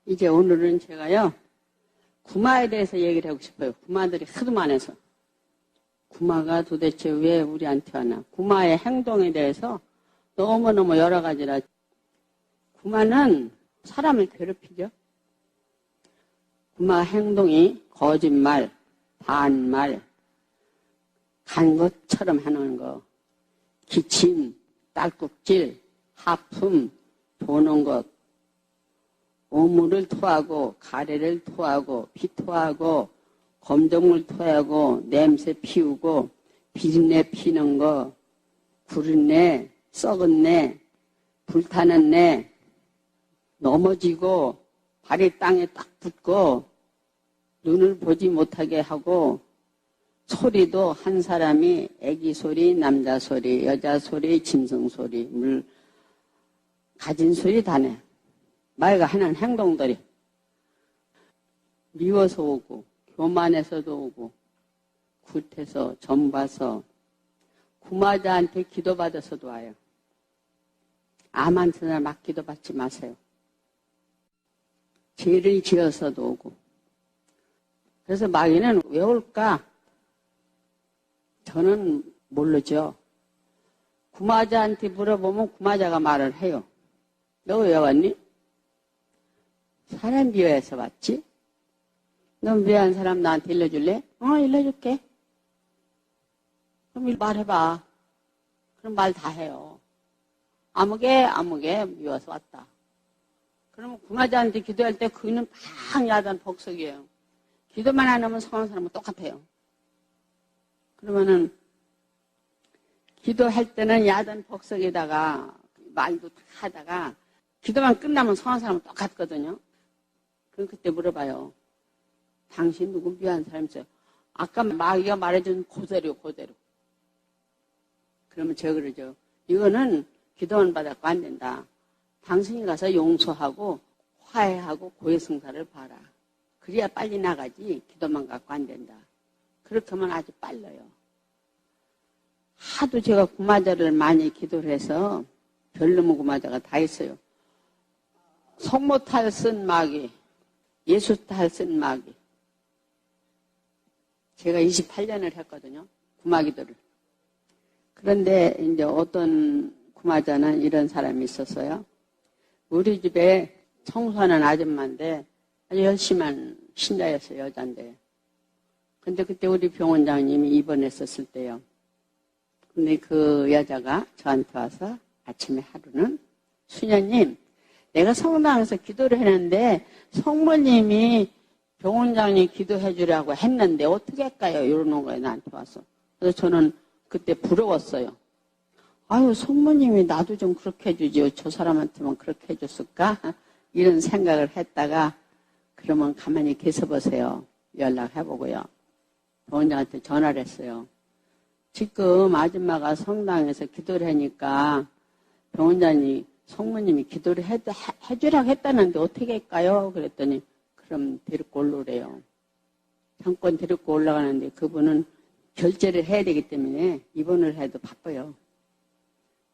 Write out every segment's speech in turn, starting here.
이제 오늘은 제가요, 구마에 대해서 얘기를 하고 싶어요. 구마들이 하도 많아서. 구마가 도대체 왜 우리한테 왔나. 구마의 행동에 대해서 너무너무 여러 가지라. 구마는 사람을 괴롭히죠. 구마 행동이 거짓말, 반말, 간 것처럼 하는 거, 기침, 딸꾹질, 하품, 도는 것, 오물을 토하고, 가래를 토하고, 피 토하고, 검정물 토하고, 냄새 피우고, 비린내 피는 거, 구린내, 썩은 내, 불타는 내, 넘어지고, 발이 땅에 딱 붙고, 눈을 보지 못하게 하고, 소리도 한 사람이 애기 소리, 남자 소리, 여자 소리, 짐승 소리, 물 가진 소리 다 내. 마이가 하는 행동들이 미워서 오고, 교만해서도 오고, 굿해서, 점봐서, 구마자한테 기도받아서도 와요. 암한테나 막 기도받지 마세요. 죄를 지어서도 오고. 그래서 마귀는 왜 올까? 저는 모르죠. 구마자한테 물어보면 구마자가 말을 해요. 너 왜 왔니? 사람 미워해서 왔지? 넌 미워한 사람 나한테 일러줄래? 일러줄게. 그럼 말해봐. 그럼 말 다 해요. 아무개 미워서 왔다. 그러면 구마자한테 기도할 때 그는 막 야단 복석이에요. 기도만 안 하면 성한 사람은 똑같아요. 그러면은 기도할 때는 야단 복석에다가 말도 다 하다가 기도만 끝나면 성한 사람은 똑같거든요. 그럼 그때 물어봐요. 당신 누구 미워한 사람 있어요? 아까 마귀가 말해준 그대로. 그러면 제가 그러죠. 이거는 기도만 받았고 안 된다. 당신이 가서 용서하고 화해하고 고해성사를 봐라. 그래야 빨리 나가지 기도만 갖고 안 된다. 그렇게 하면 아주 빨라요. 하도 제가 구마자를 많이 기도를 해서 별놈의 구마자가 다 있어요. 성모탈 쓴 마귀, 예수탈 쓴 마귀. 제가 28년을 했거든요. 구마기도를. 그런데 이제 어떤 구마자는 이런 사람이 있었어요. 우리 집에 청소하는 아줌마인데 아주 열심한 신자였어요. 여자인데. 근데 그때 우리 병원장님이 입원했었을 때요. 근데 그 여자가 저한테 와서 아침에 하루는 수녀님, 내가 성당에서 기도를 했는데 성모님이 병원장님 기도해 주라고 했는데 어떻게 할까요? 이러는 거예요. 나한테 와서. 그래서 저는 그때 부러웠어요. 아유, 성모님이 나도 좀 그렇게 해주지요. 저 사람한테만 그렇게 해줬을까? 이런 생각을 했다가 그러면 가만히 계셔보세요. 연락해보고요. 병원장한테 전화를 했어요. 지금 아줌마가 성당에서 기도를 하니까 병원장이 성모님이 기도를 해주라고 했다는데 어떻게 할까요? 그랬더니 그럼 데리고 올라오래요. 잠깐 데리고 올라가는데 그분은 결제를 해야 되기 때문에 입원을 해도 바빠요.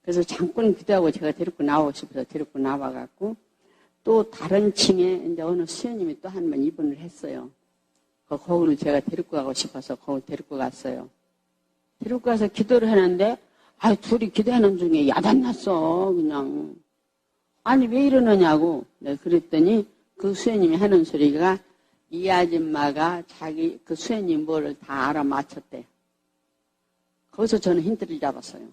그래서 잠깐 기도하고 제가 데리고 나오고 싶어서 데리고 나와갖고 또 다른 층에 이제 어느 수녀님이 또 한 번 입원을 했어요. 거기를 제가 데리고 가고 싶어서 거기 데리고 갔어요. 데리고 가서 기도를 하는데 둘이 기도하는 중에 야단났어 그냥. 아니 왜 이러느냐고. 내가 그랬더니 그 수녀님이 하는 소리가 이 아줌마가 자기 그 수녀님 뭐를 다 알아맞혔대. 거기서 저는 힌트를 잡았어요.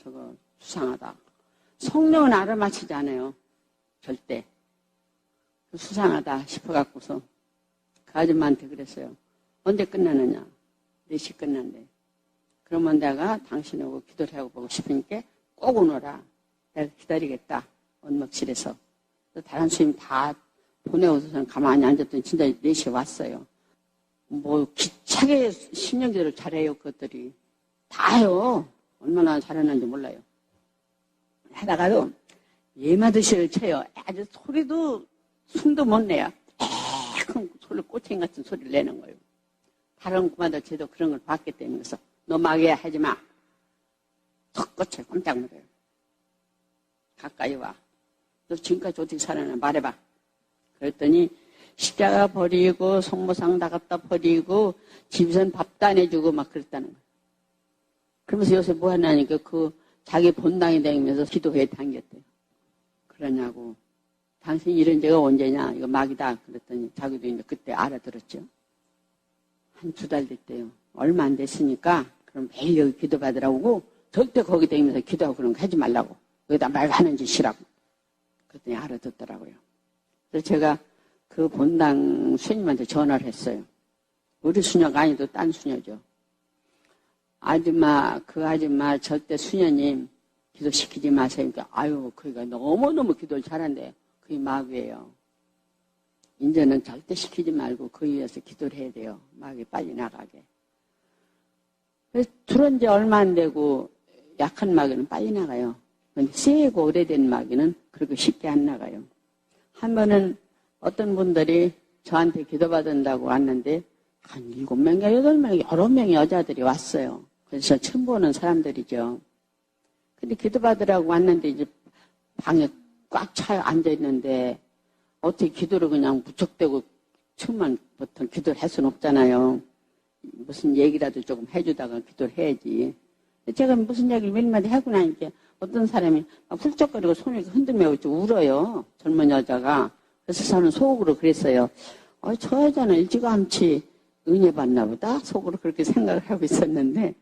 저거 수상하다. 성령은 알아맞히지 않아요. 절대. 수상하다 싶어갖고서 그 아줌마한테 그랬어요. 언제 끝나느냐. 4시 끝난대. 그러면 내가 당신하고 기도를 해보고 싶으니까 꼭 오너라. 내가 기다리겠다. 언목실에서. 다른 수임 다 보내고서는 가만히 앉았더니 진짜 4시에 왔어요. 뭐 기차게 신령기도를 잘해요. 그것들이. 다 해요. 얼마나 잘하는지 몰라요. 하다가도 예마드시를 쳐요. 아주 소리도 숨도 못 내요. 큰 소리 꼬챙이 같은 소리를 내는 거예요. 다른 구마들 저도 그런 걸 봤기 때문에 그래서 너 마귀야 하지 마. 턱꼬쳐 깜짝 놀라요. 가까이 와. 너 지금까지 어떻게 살았나 말해봐. 그랬더니 십자가 버리고 성모상 다 갖다 버리고 집에서는 밥도 안 해주고 막 그랬다는 거예요. 그러면서 요새 뭐 하냐니까 그 자기 본당에 다니면서 기도회에 다녔대요. 그러냐고. 당신 이런 죄가 언제냐? 이거 마귀다. 그랬더니 자기도 이제 그때 알아들었죠. 한 2달 됐대요. 얼마 안 됐으니까 그럼 매일 여기 기도 받으라고 오고 절대 거기 다니면서 기도하고 그런 거 하지 말라고. 여기다 말 하는 짓이라고. 그랬더니 알아듣더라고요. 그래서 제가 그 본당 수녀님한테 전화를 했어요. 우리 수녀가 아니도 딴 수녀죠. 아줌마, 그 아줌마 절대 수녀님 기도시키지 마세요. 그러니까 아유, 그가 너무너무 기도를 잘한대요. 그게 마귀예요. 이제는 절대 시키지 말고 그 위해서 기도를 해야 돼요. 마귀 빨리 나가게. 그래서 들은 지 얼마 안 되고 약한 마귀는 빨리 나가요. 근데 세고 오래된 마귀는 그렇게 쉽게 안 나가요. 한 번은 어떤 분들이 저한테 기도받는다고 왔는데 한 7명인가 8명, 여러 명의 여자들이 왔어요. 그래서 처음 보는 사람들이죠. 근데 기도받으라고 왔는데 이제 방에 꽉 차 앉아있는데 어떻게 기도를 그냥 무척대고 처음부터 기도를 할 수는 없잖아요. 무슨 얘기라도 조금 해주다가 기도를 해야지. 제가 무슨 얘기를 몇 마디 하고 나니까 어떤 사람이 막 훌쩍거리고 손을 흔들며 울어요. 젊은 여자가. 그래서 저는 속으로 그랬어요. 저 여자는 일찌감치 은혜 받나 보다? 속으로 그렇게 생각을 하고 있었는데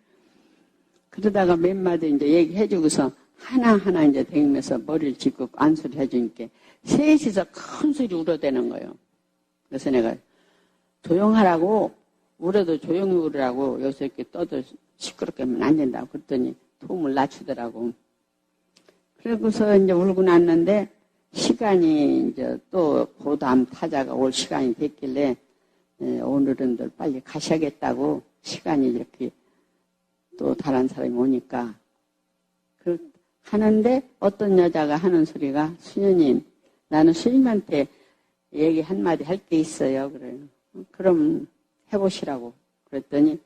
그러다가 몇 마디 이제 얘기해주고서 하나하나 이제 다니면서 머리를 짚고 안수를 해주니까 셋이서 큰 소리 울어대는 거예요. 그래서 내가 조용하라고 울어도 조용히 울으라고 여기서 이렇게 떠도 시끄럽게 하면 안 된다고 그랬더니 톰을 낮추더라고. 그러고서 이제 울고 났는데 시간이 이제 또 그 다음 타자가 올 시간이 됐길래 오늘은 빨리 가셔야겠다고 시간이 이렇게 또 다른 사람이 오니까 하는데 어떤 여자가 하는 소리가 수녀님 나는 스님한테 얘기 한마디 할 게 있어요. 그래요. 그럼 해보시라고. 그랬더니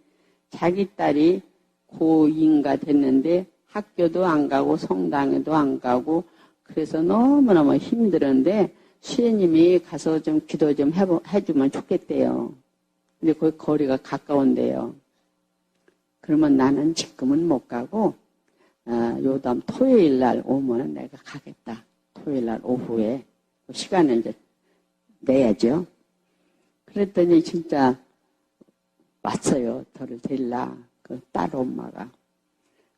자기 딸이 고2인가 됐는데 학교도 안 가고 성당에도 안 가고 그래서 너무너무 힘들었는데 수녀님이 가서 좀 기도 좀 해주면 좋겠대요. 근데 거기 거리가 가까운데요. 그러면 나는 지금은 못 가고 요다음 토요일 날 오면은 내가 가겠다. 토요일 날 오후에 시간을 이제 내야죠. 그랬더니 진짜 왔어요. 저를 데리러 그 딸 엄마가.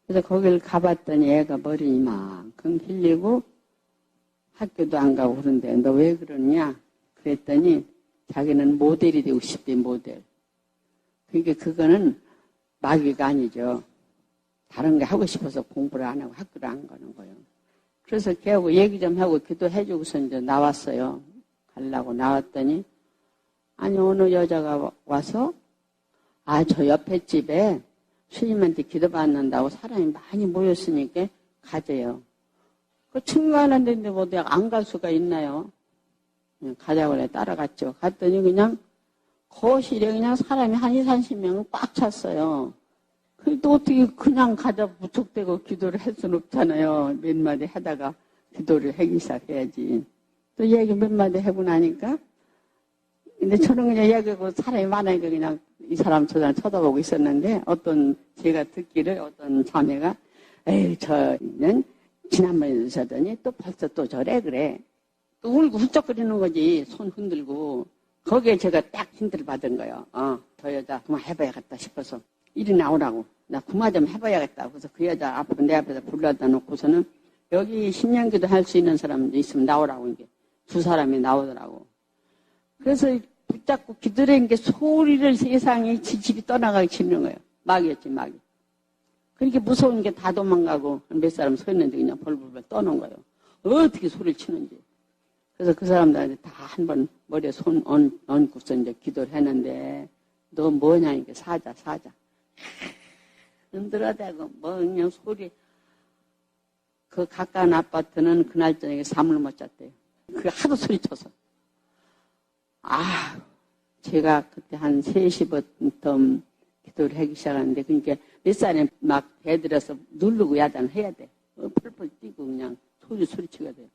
그래서 거기를 가봤더니 애가 머리 이만큼 길리고 학교도 안 가고 그런데 너 왜 그러냐? 그랬더니 자기는 모델이 되고 싶대 모델. 그러니까 그거는 마귀가 아니죠. 다른 게 하고 싶어서 공부를 안 하고 학교를 안 가는 거예요. 그래서 걔하고 얘기 좀 하고 기도해주고서 이제 나왔어요. 가려고 나왔더니 아니 어느 여자가 와서 저 옆에 집에 스님한테 기도받는다고 사람이 많이 모였으니까 가재요. 그 친구하는데 뭐 내가 안 갈 수가 있나요? 가자고 그래 따라갔죠. 갔더니 그냥 거실에 그냥 사람이 한 20-30명은 꽉 찼어요. 그래도 어떻게 그냥 가자 무턱대고 기도를 할 수는 없잖아요. 몇 마디 하다가 기도를 하기 시작해야지. 또 얘기 몇 마디 하고 나니까 근데 저는 그냥 얘기하고 사람이 많으니까 그냥 이 사람 저 사람 쳐다보고 있었는데 어떤 제가 듣기를 어떤 자매가 에이 저는 지난번에 드셨더니 또 벌써 또 저래 그래. 또 울고 훌쩍거리는 거지. 손 흔들고. 거기에 제가 딱 힌트를 받은 거예요. 저 여자 그만 해봐야겠다 싶어서 이리 나오라고. 나 그만 좀 해봐야겠다. 그래서 그 여자 앞으로 내 앞에서 불러다 놓고서는 여기 신년기도 할 수 있는 사람 있으면 나오라고 이게 두 사람이 나오더라고. 그래서 붙잡고 기도를 한 게 소리를 세상에 지집이 떠나가기 치는 거예요. 마귀였지 마귀. 그렇게 무서운 게 다 도망가고 몇 사람 서 있는데 그냥 벌벌벌 떠는 거예요. 어떻게 소리를 치는지. 그래서 그 사람들한테 다 한 번 머리에 손 얹고서 이제 기도를 했는데 너 뭐냐 이게 사자. 흔들어대고 뭐 그냥 소리. 그 가까운 아파트는 그날 저녁에 잠을 못 잤대요. 그 하도 소리쳐서. 제가 그때 한 3시부터 기도를 하기 시작하는데 그러니까 몇 살에 막 대들어서 누르고 야단을 해야 돼. 펄펄 뛰고 그냥 소리치게 돼요.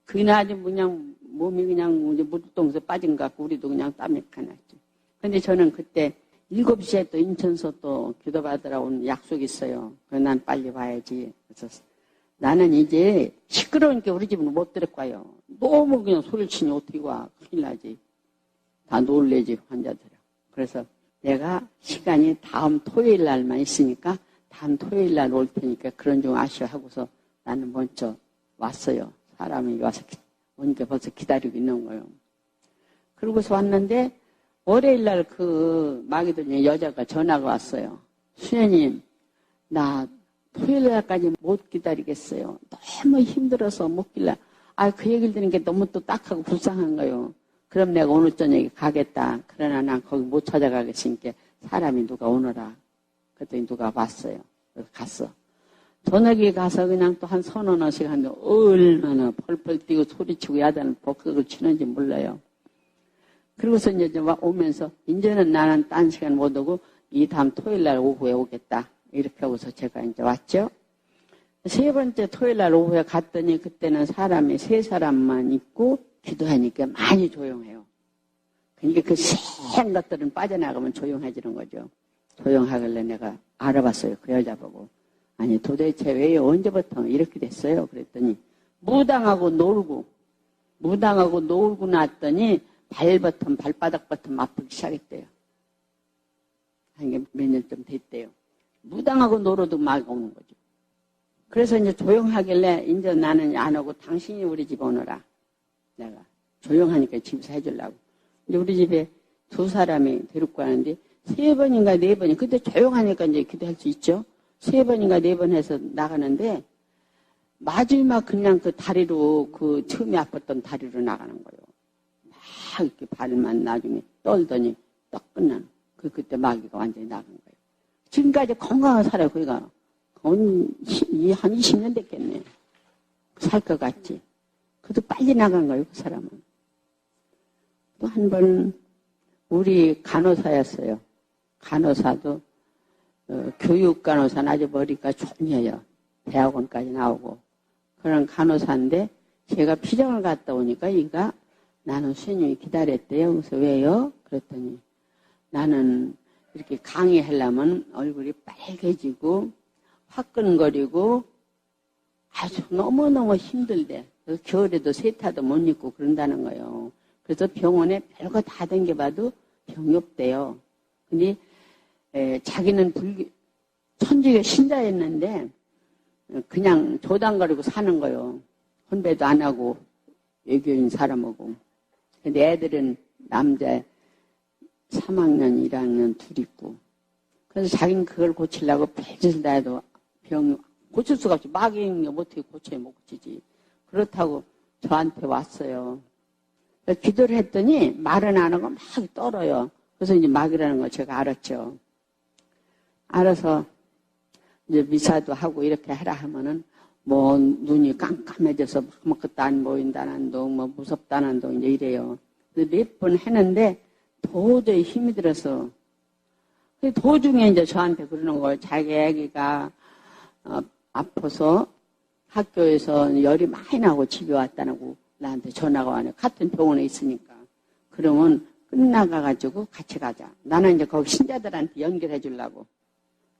그날 아주 그냥 몸이 그냥 이제 물동에서 빠진 것 같고 우리도 그냥 땀이 가났지. 근데 저는 그때 7시에 또 인천서 또 기도받으러 온 약속이 있어요. 그래서 난 빨리 와야지. 그래서 나는 이제 시끄러우니까 우리 집은 못 들을 거예요. 너무 그냥 소리를 치니 어떻게 와. 큰일 나지. 다 놀래지, 환자들은. 그래서 내가 시간이 다음 토요일 날만 있으니까 다음 토요일 날 올 테니까 그런 좀 아쉬워 하고서 나는 먼저 왔어요. 사람이 와서 오니까 벌써 기다리고 있는 거예요. 그러고서 왔는데 월요일 날 그 마귀들 여자가 전화가 왔어요. 수녀님, 나 토요일 날까지 못 기다리겠어요. 너무 힘들어서 못 길라. 그 얘기를 들으니까 너무 또 딱하고 불쌍한 거예요. 그럼 내가 오늘 저녁에 가겠다. 그러나 난 거기 못 찾아가겠으니까 사람이 누가 오너라. 그랬더니 누가 왔어요. 그래서 갔어. 저녁에 가서 그냥 또 한 서너 시간 얼마나 펄펄 뛰고 소리치고 야단을 복극을 치는지 몰라요. 그러고서 이제 오면서 이제는 나는 딴 시간 못 오고 이 다음 토요일 날 오후에 오겠다. 이렇게 하고서 제가 이제 왔죠. 세 번째 토요일 날 오후에 갔더니 그때는 사람이 3사람만 있고 기도하니까 많이 조용해요. 그러니까 그 센 것들은 빠져나가면 조용해지는 거죠. 조용하길래 내가 알아봤어요. 그 여자 보고. 아니 도대체 왜 언제부터 이렇게 됐어요? 그랬더니 무당하고 놀고 났더니 발바닥부터 아프기 시작했대요. 한 게 몇 년 좀 됐대요. 무당하고 놀아도 막 오는 거죠. 그래서 이제 조용하길래 이제 나는 안 오고 당신이 우리 집 오너라. 내가 조용하니까 집에서 해주려고. 이제 우리 집에 2사람이 데리고 가는데 3번인가 4번이 근데 조용하니까 이제 기도할 수 있죠. 3번인가 4번 해서 나가는데 마지막 그냥 그 다리로 그 처음에 아팠던 다리로 나가는 거예요. 막 이렇게 발만 나중에 떨더니 딱 끝나는. 그때 마귀가 완전히 나간 거예요. 지금까지 건강한 살아요. 거기가 한 20년 됐겠네. 살 것 같지. 그래도 빨리 나간 거예요. 그 사람은. 또 한 번은 우리 간호사였어요. 간호사도 교육 간호사는 아주 머리가 좋네요. 대학원까지 나오고 그런 간호사인데 제가 피정을 갔다 오니까 이가 나는 수녀님이 기다렸대요. 그래서 왜요? 그랬더니 나는 이렇게 강의하려면 얼굴이 빨개지고 화끈거리고 아주 너무너무 힘들대. 그래서 겨울에도 세타도 못 입고 그런다는 거예요. 그래서 병원에 별거 다 댕겨봐도 병이 없대요. 근데 자기는 천주교 신자였는데 그냥 도당거리고 사는 거예요. 혼배도 안 하고 외교인 사람하고. 근데 애들은 남자 3학년, 1학년 둘 있고. 그래서 자기는 그걸 고치려고 별짓을 다 해도 병이 고칠 수가 없지. 마귀는 어떻게 고쳐야 못 고치지. 그렇다고 저한테 왔어요. 기도를 했더니 말은 안 하고 막 떨어요. 그래서 이제 마귀라는 걸 제가 알았죠. 알아서 이제 미사도 하고 이렇게 하라 하면은 뭐 눈이 깜깜해져서 아무것도 안 보인다는 둥, 뭐 무섭다는 둥 이제 이래요. 몇 번 했는데 도저히 힘이 들어서 도중에 이제 저한테 그러는 거예요. 자기 아기가 아파서 학교에서 열이 많이 나고 집에 왔다고 나한테 전화가 와요. 같은 병원에 있으니까. 그러면 끝나가가지고 같이 가자. 나는 이제 거기 신자들한테 연결해 주려고.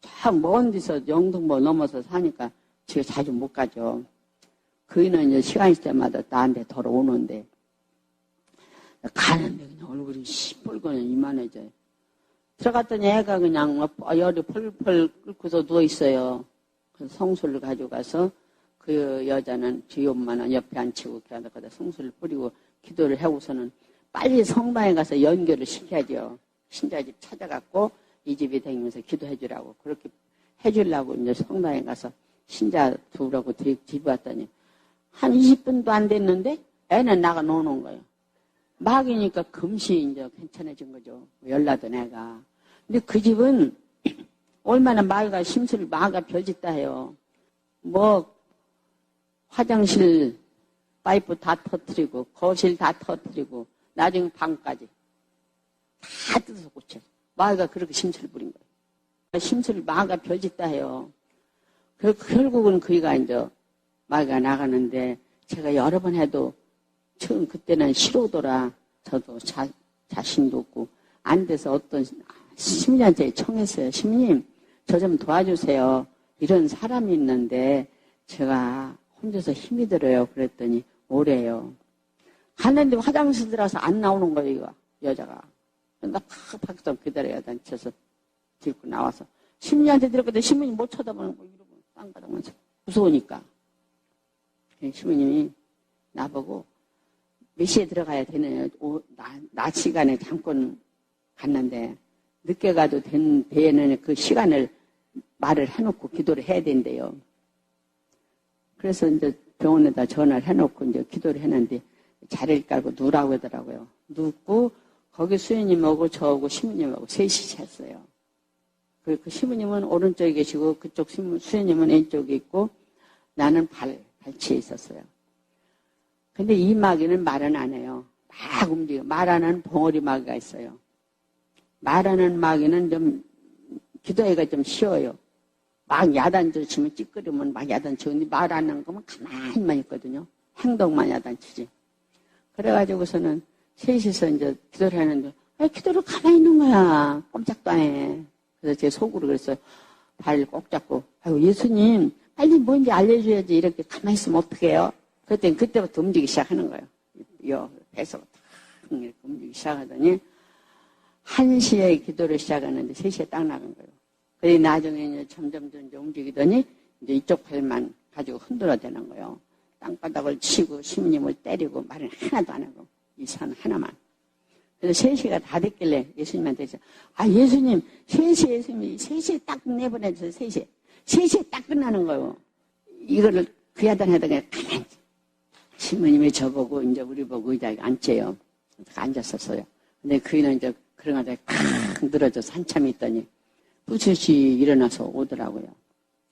참 먼 데서 영등포 넘어서 사니까 제가 자주 못 가죠. 그이는 이제 시간 있을 때마다 나한테 돌아오는데 가는데 그냥 얼굴이 시뻘건 이만해져요. 들어갔더니 애가 그냥 열이 펄펄 끓고서 누워있어요. 그래서 성수를 가져가서 그 여자는 지 엄마는 옆에 앉히고 거기다 성수를 뿌리고 기도를 하고서는 빨리 성당에 가서 연결을 시켜야죠. 신자집 찾아갖고 이 집에 다니면서 기도해 주라고. 그렇게 해주려고 이제 성당에 가서 신자 두라고 집에 왔더니 한 20분도 안 됐는데 애는 나가 노는 거예요. 마귀니까 금시 이제 괜찮아진 거죠. 열나던 애가. 근데 그 집은 얼마나 마귀가 심술을 마귀가 별짓다 해요. 뭐 화장실 파이프 다 터뜨리고 거실 다 터뜨리고 나중에 방까지 다 뜯어서 고쳐. 마귀가 그렇게 심술을 부린 거예요. 심술을 마귀가 별짓다 해요. 결국은 그이가 이제 마귀가 나가는데 제가 여러 번 해도 처음 그때는 싫어오더라. 저도 자신도 없고 안 돼서 어떤 시민한테 청했어요. 시민님 저 좀 도와주세요. 이런 사람이 있는데 제가 혼자서 힘이 들어요. 그랬더니 오래요. 갔는데 화장실 들어가서 안 나오는 거예요. 이거 여자가. 나 팍팍 기다려야 다쳐서 들고 나와서 시민한테 들었거든. 시민이 못 쳐다보는 거 이러고 땅 받으면서 무서우니까. 시민님이 나보고 몇 시에 들어가야 되느냐. 낮 시간에 잠깐 갔는데 늦게 가도 되는 그 시간을 말을 해놓고 기도를 해야 된대요. 그래서 이제 병원에다 전화를 해놓고 이제 기도를 했는데 자리를 깔고 누라고 하더라고요. 눕고 거기 수녀님하고 저하고 시부님하고 셋이 잤어요. 그 시부님은 오른쪽에 계시고 그쪽 수녀님은 왼쪽에 있고 나는 발치에 있었어요. 근데 이 마귀는 말은 안 해요. 막 움직여. 말하는 봉오리 마귀가 있어요. 말하는 마귀는 좀 기도하기가 좀 쉬워요. 막 야단쳐 치면 찌끄리면 막 야단치고 말하는 거면 가만히만 있거든요. 행동만 야단치지. 그래가지고서는 셋이서 이제 기도를 하는데 기도를 가만히 있는 거야. 꼼짝도 안 해. 그래서 제 속으로 그랬어요. 발 꼭 잡고 아이고 예수님 빨리 뭔지 알려줘야지 이렇게 가만히 있으면 어떡해요? 그랬더니 그때부터 움직이기 시작하는 거예요. 배에서부터 이렇게 움직이기 시작하더니 1시에 기도를 시작하는데 3시에 딱 나간 거예요. 그래 나중에 이제 점점 움직이더니 이제 이쪽 팔만 가지고 흔들어대는 거예요. 땅바닥을 치고 시민님을 때리고 말은 하나도 안 하고 이 산 하나만. 그래서 3시가 다 됐길래 예수님한테 했어요. 예수님 3시에 예수님이 3시에 딱 내보내주세요. 3시에. 3시에 딱 끝나는 거예요. 이거를 그 야단하다가 그냥 가만히 시민님이 저보고 이제 우리 보고 의자에 앉재요. 앉았었어요. 근데 그이는 이제 그런 거다가 팍 늘어져서 한참 있더니 부스시 일어나서 오더라고요.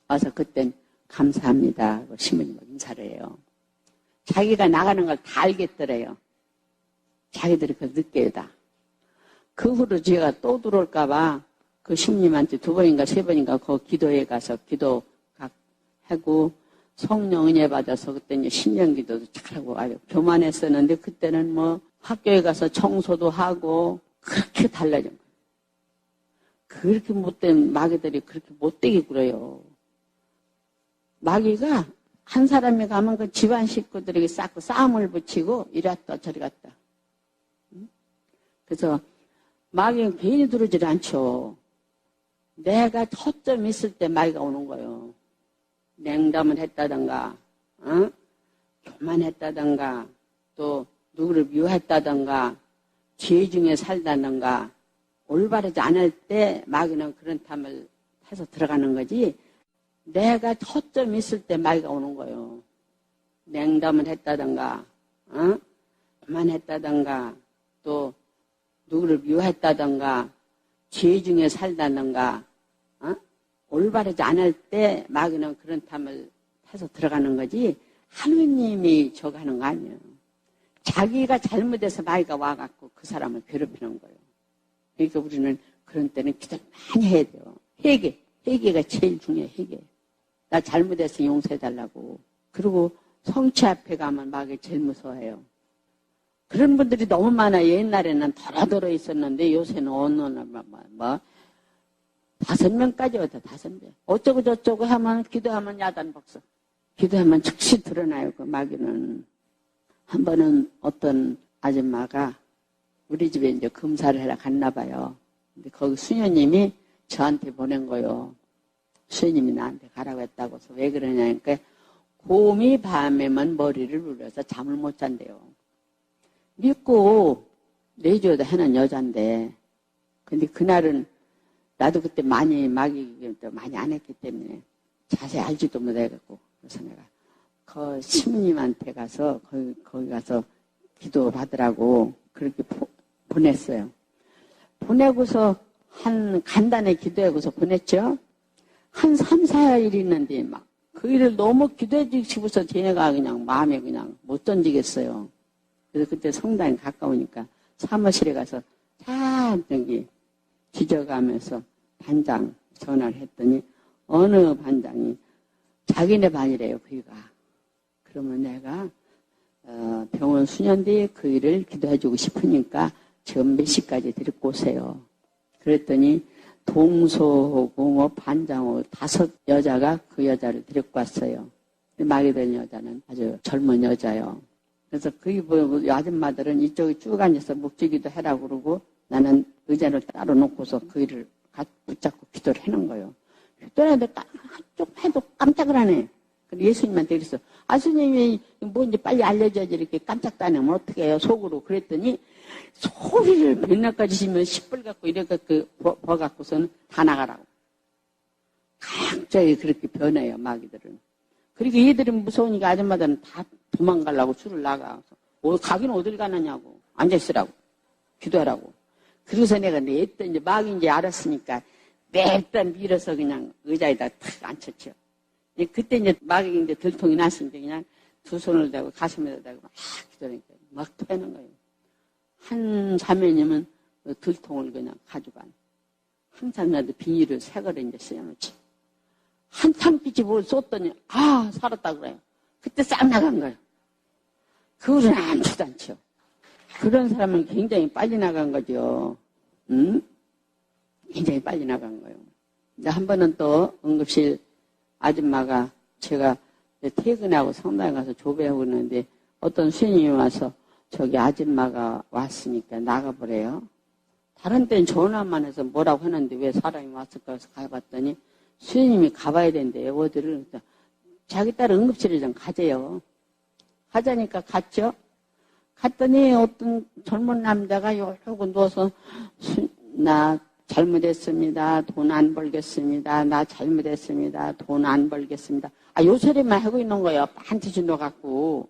와서 그땐 감사합니다. 시민님하고 인사를 해요. 자기가 나가는 걸 다 알겠더래요. 자기들이 그걸 느껴다. 그 후로 제가 또 들어올까봐 그 시민님한테 2번인가 3번인가 그 기도에 가서 기도하고 성령 은혜 받아서 그때 이제 신령기도도 잘하고 아주 교만했었는데 그때는 뭐 학교에 가서 청소도 하고 그렇게 달라진 거예요. 그렇게 못된 마귀들이 그렇게 못되게 굴어요. 마귀가 한 사람이 가면 그 집안 식구들에게 쌓고 싸움을 붙이고 이리 갔다 저리 갔다. 그래서 마귀는 괜히 들어오질 않죠. 내가 허점 있을 때 마귀가 오는 거예요. 냉담을 했다던가, 교만했다던가, 또 누구를 미워했다던가, 죄 중에 살다던가, 올바르지 않을 때 마귀는 그런 탐을 해서 들어가는 거지. 내가 허점 있을 때 마귀가 오는 거예요. 냉담을 했다던가, 교만했다던가, 또 누구를 미워했다던가, 죄 중에 살다던가, 올바르지 않을 때 마귀는 그런 탐을 해서 들어가는 거지 하느님이 저거 하는 거 아니에요. 자기가 잘못해서 마귀가 와갖고 그 사람을 괴롭히는 거예요. 그러니까 우리는 그런 때는 기도를 많이 해야 돼요. 회개가 제일 중요해. 회개. 나 잘못해서 용서해달라고. 그리고 성취 앞에 가면 마귀 제일 무서워해요. 그런 분들이 너무 많아요. 옛날에는 더러더러 있었는데 요새는 어느 뭐 5명까지 왔다. 5명. 어쩌고 저쩌고 하면 기도하면 야단 박수. 기도하면 즉시 드러나요. 그 마귀는. 한 번은 어떤 아줌마가 우리 집에 이제 검사를 하러 갔나 봐요. 근데 거기 수녀님이 저한테 보낸 거요. 수녀님이 나한테 가라고 했다고 해서 왜 그러냐니까 곰이 밤에만 머리를 눌려서 잠을 못 잔대요. 믿고 내줘도 하는 여잔데 근데 그날은 나도 그때 많이 마귀 많이 안 했기 때문에 자세히 알지도 못해갖고 그래서 내가 그 시부님한테 가서 거기 가서 기도 받으라고 그렇게 보냈어요. 보내고서 간단히 기도하고서 보냈죠. 한 3, 4일 있는데 막 그 일을 너무 기도해 주시고서 쟤네가 그냥 마음에 그냥 못 던지겠어요. 그래서 그때 성당에 가까우니까 사무실에 가서 저기 뒤져가면서 반장 전화를 했더니 어느 반장이 자기네 반이래요. 그이가. 그러면 내가 병원 수년대에 그 일을 기도해주고 싶으니까 지금 몇 시까지 데리고 오세요. 그랬더니 동서고 반장하고 5 여자가 그 여자를 데리고 왔어요. 마귀 된 여자는 아주 젊은 여자요. 그래서 그 아줌마들은 이쪽에 쭉 앉아서 묵주기도 해라고 그러고 나는 의자를 따로 놓고서 그 일을 붙잡고 기도를 해놓은 거예요. 기도를 해도 좀 해도 깜짝을 하네. 그래서 예수님한테 그랬어. 스님이 뭐 이제 빨리 알려줘야지 이렇게 깜짝도 안 하면 어떻게 해요? 속으로. 그랬더니 소리를 백날까지 지면 10불 갖고 이렇게 버갖고서는 다 나가라고. 갑자기 그렇게 변해요, 마귀들은. 그리고 얘들은 무서우니까 아줌마들은 다 도망가려고 줄을 나가서. 가기는 어딜 가느냐고. 앉아있으라고. 기도하라고. 그래서 내가 냈더니 이제 마귀인지 알았으니까 냅다 밀어서 그냥 의자에다 탁 앉혔죠. 그때 이제 마귀 이제 들통이 났으니까 그냥 2 손을 대고 가슴에다 대고 막 기도하니까 막 토하는 거예요. 한 자매님은 들통을 그냥 가져간. 항상 나도 비닐을 새거를 이제 쓰여놓지. 한참 빛이 뭘 쏟더니, 살았다 그래요. 그때 싹 나간 거예요. 그거는 아무도 않죠. 그런 사람은 굉장히 빨리 나간 거죠. 응? 굉장히 빨리 나간 거예요. 근데 한 번은 또 응급실 아줌마가 제가 퇴근하고 성당에 가서 조배하고 있는데 어떤 스님이 와서 저기 아줌마가 왔으니까 나가보래요. 다른 때는 전화만 해서 뭐라고 하는데 왜 사람이 왔을까 해서 가봤더니 스님이 가봐야 된대요. 어디를. 자기 딸 응급실에 좀 가재요. 가자니까 갔죠. 갔더니 어떤 젊은 남자가 요러고 누워서 나 잘못했습니다. 돈 안 벌겠습니다. 나 잘못했습니다. 돈 안 벌겠습니다. 요 소리만 하고 있는 거예요. 반드시 넣어갖고.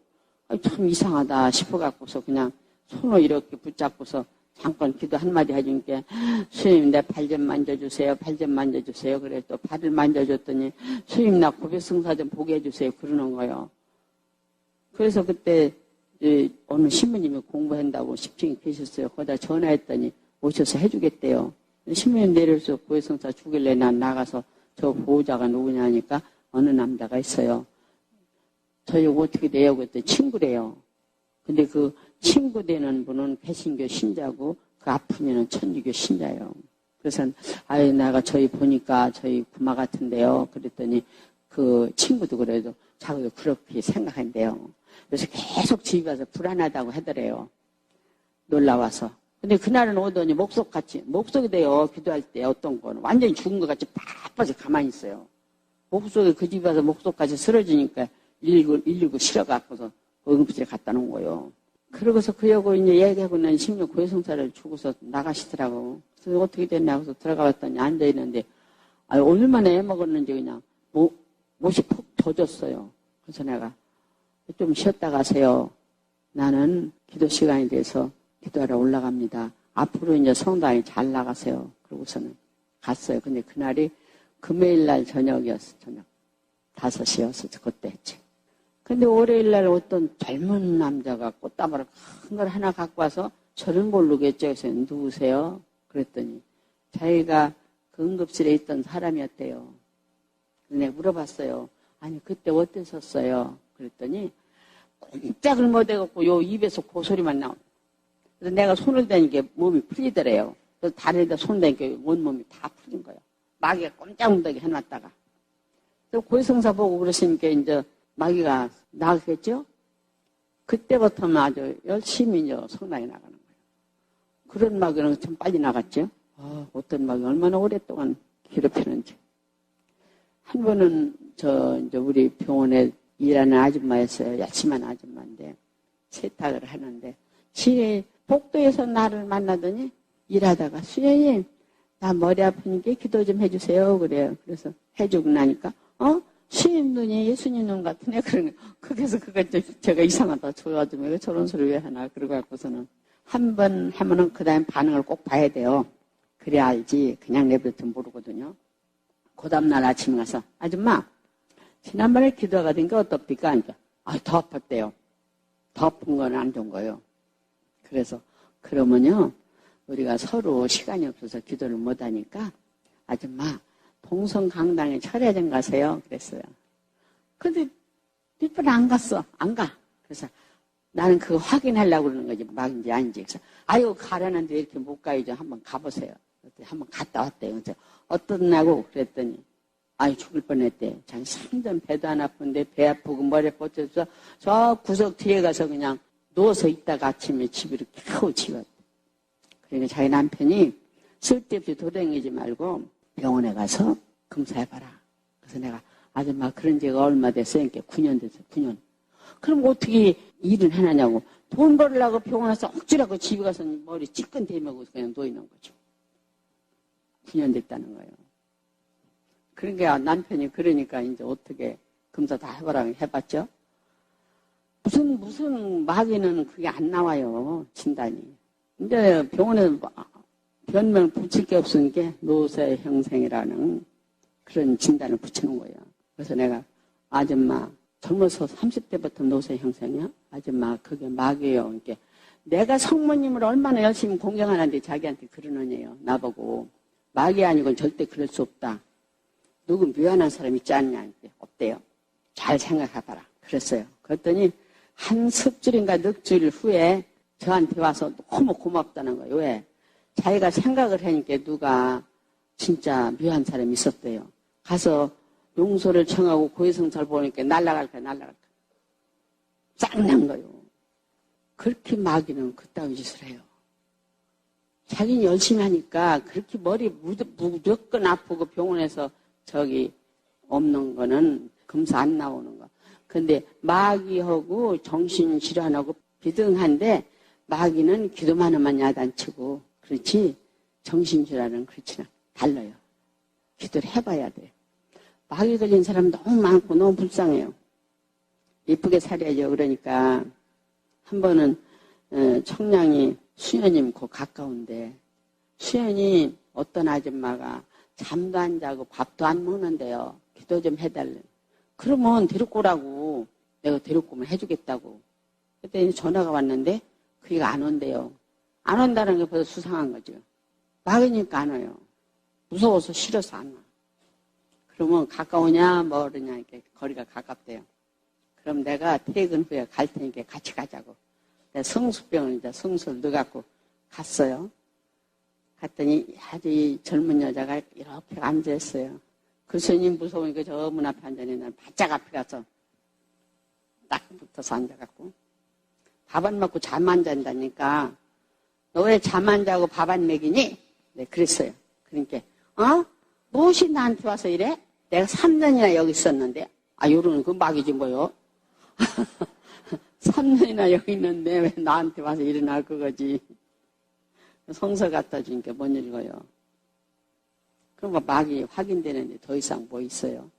참 이상하다 싶어갖고서 그냥 손을 이렇게 붙잡고서 잠깐 기도 한마디 해주니까 스님 내 발 좀 만져주세요. 발 좀 만져주세요. 그래 또 발을 만져줬더니 스님 나 고백성사 좀 보게 해주세요. 그러는 거예요. 그래서 그때 어느 신부님이 공부한다고 10층에 계셨어요. 거기다 전화했더니 오셔서 해주겠대요. 신부님 내려서 고백성사 주길래 난 나가서 저 보호자가 누구냐 하니까 어느 남자가 있어요. 저희 어떻게 돼요? 그랬더니 친구래요. 근데 그 친구 되는 분은 개신교 신자고 그 아프면은 천주교 신자예요. 그래서 내가 저희 보니까 저희 구마 같은데요. 그랬더니 그 친구도 그래도 자기도 그렇게 생각한대요. 그래서 계속 집에 가서 불안하다고 하더래요. 놀라와서. 근데 그날은 오더니 목속이 돼요. 기도할 때 어떤 거는 완전히 죽은 것 같이 바빠서 가만히 있어요. 목속에 그 집에 가서 목속까지 쓰러지니까 119 실어갖고서 응급실에 갖다 놓은 거예요. 그러고서 그 여고 이제 얘기하고 난 16 고해성사를 주고서 나가시더라고. 그래서 어떻게 됐냐 해서 들어가 봤더니 앉아있는데, 얼마나 애먹었는지 그냥, 못이 푹 젖었어요. 그래서 내가 좀 쉬었다 가세요. 나는 기도 시간이 돼서 기도하러 올라갑니다. 앞으로 이제 성당에 잘 나가세요. 그러고서는 갔어요. 근데 그날이 금요일 날 저녁이었어, 저녁. 5시였어, 그때 했지. 근데 월요일날 어떤 젊은 남자가 꽃다발을 큰 걸 하나 갖고 와서 저를 모르겠죠. 그래서 누구세요? 그랬더니 자기가 그 응급실에 있던 사람이었대요. 근데 물어봤어요. 아니 그때 어땠었어요? 그랬더니 꼼짝을 못해갖고 요 입에서 고소리만 나오네. 그래서 내가 손을 대니까 몸이 풀리더래요. 그래서 다리에다 손 대니까 온몸이 다 풀린 거예요. 마귀가 꼼짝 못하게 해놨다가. 그래서 고해성사 보고 그러시니까 이제 마귀가 나갔겠죠? 그때부터는 아주 열심히 이제 성당에 나가는 거예요. 그런 마귀는 참 빨리 나갔죠? 어떤 마귀 얼마나 오랫동안 괴롭히는지. 한 번은 이제 우리 병원에 일하는 아줌마였어요. 열심한 아줌마인데, 세탁을 하는데, 지혜 복도에서 나를 만나더니 일하다가, 수녀님, 나 머리 아프니까 기도 좀 해주세요. 그래요. 그래서 해주고 나니까, 스님 눈이 예수님 눈 같으네. 그러네. 그래서 그거 제가 이상하다. 좋아가지고 왜 저런 소리 왜 하나. 그러고 갖고서는 한 번 하면은 그 다음 반응을 꼭 봐야 돼요. 그래야 알지. 그냥 내버려두면 모르거든요. 그 다음날 아침에 가서, 아줌마, 지난번에 기도가 된 게 어떻습니까? 그러니까, 더 아팠대요. 더 아픈 건 안 좋은 거예요. 그래서, 그러면요, 우리가 서로 시간이 없어서 기도를 못 하니까, 아줌마, 동성강당에 철야전 가세요. 그랬어요. 근데 몇 번 안 갔어. 안 가. 그래서 나는 그거 확인하려고 그러는 거지. 막인지 아닌지. 그래서 아유 가라는데 이렇게 못 가야죠. 한번 가보세요. 한번 갔다 왔대요. 그래서 어떻냐고 그랬더니 아유 죽을 뻔했대. 자기 상전 배도 안 아픈데 배 아프고 머리 뻗쳐서 저 구석 뒤에 가서 그냥 누워서 있다가 아침에 집으로 겨우 지웠대. 그러니까 자기 남편이 쓸데없이 돌아다니지 말고 병원에 가서 검사해봐라. 그래서 내가 아줌마 그런 지가 얼마 됐어요? 그러니까 9년 됐어요. 9년. 그럼 어떻게 일을 해나냐고. 돈 벌으려고 병원에서 억지라고 집에 가서 머리 찌끈 대면고 그냥 누워있는 거죠. 9년 됐다는 거예요. 그러니까 남편이 그러니까 이제 어떻게 검사 다 해보라고 해봤죠. 무슨 마귀는 그게 안 나와요. 진단이. 근데 병원에 변명 붙일 게 없으니까 노쇠 형생이라는 그런 진단을 붙이는 거예요. 그래서 내가 아줌마 젊어서 30대부터 노쇠 형생이야? 아줌마 그게 마귀예요. 그러니까 내가 성모님을 얼마나 열심히 공경하는데 자기한테 그러느냐요. 나보고 마귀 아니고는 절대 그럴 수 없다. 누구 묘한한 사람 있지 않냐? 없대요. 잘 생각해봐라. 그랬어요. 그랬더니 한 습줄인가 넉줄 후에 저한테 와서 너무 고맙다는 거예요. 왜? 자기가 생각을 하니까 누가 진짜 묘한 사람이 있었대요. 가서 용서를 청하고 고해성사를 보니까 날아갈까. 짱난 거예요. 그렇게 마귀는 그따위 짓을 해요. 자기는 열심히 하니까 그렇게 머리 무조건 아프고 병원에서 저기 없는 거는 검사 안 나오는 거. 근데 마귀하고 정신질환하고 비등한데 마귀는 기도만 하면 야단치고 그렇지 정신질환은 그렇지는 달라요. 기도를 해봐야 돼요. 마귀 걸린 사람 너무 많고 너무 불쌍해요. 이쁘게 살아야죠. 그러니까 한 번은 청량이 수녀님 그 가까운데 수녀님 어떤 아줌마가 잠도 안 자고 밥도 안 먹는데요. 기도 좀 해달래. 그러면 데리고 오라고 내가 데리고 오면 해주겠다고. 그랬더니 전화가 왔는데 그게 안 온대요. 안 온다는 게 벌써 수상한 거죠. 막으니까 안 와요. 무서워서 싫어서 안 와. 그러면 가까우냐 멀으냐 이렇게 거리가 가깝대요. 그럼 내가 퇴근 후에 갈 테니까 같이 가자고. 내가 성수병을 이제 성수를 넣어갖고 갔어요. 갔더니 아주 젊은 여자가 이렇게 앉아있어요. 그 스님 무서우니까 저 문 앞에 앉아있는 바짝 앞에 가서 딱 붙어서 앉아갖고 밥 안 먹고 잠 안 잔다니까 너 왜 잠 안 자고 밥 안 먹이니? 네, 그랬어요. 그러니까 무엇이 나한테 와서 이래? 내가 3년이나 여기 있었는데 요러는 그 막이지 뭐요. 3년이나 여기 있는데 왜 나한테 와서 일어날 그거지. 성서 갖다 주니까 못 읽어요. 그런 거 막이 확인되는데 더 이상 뭐 있어요.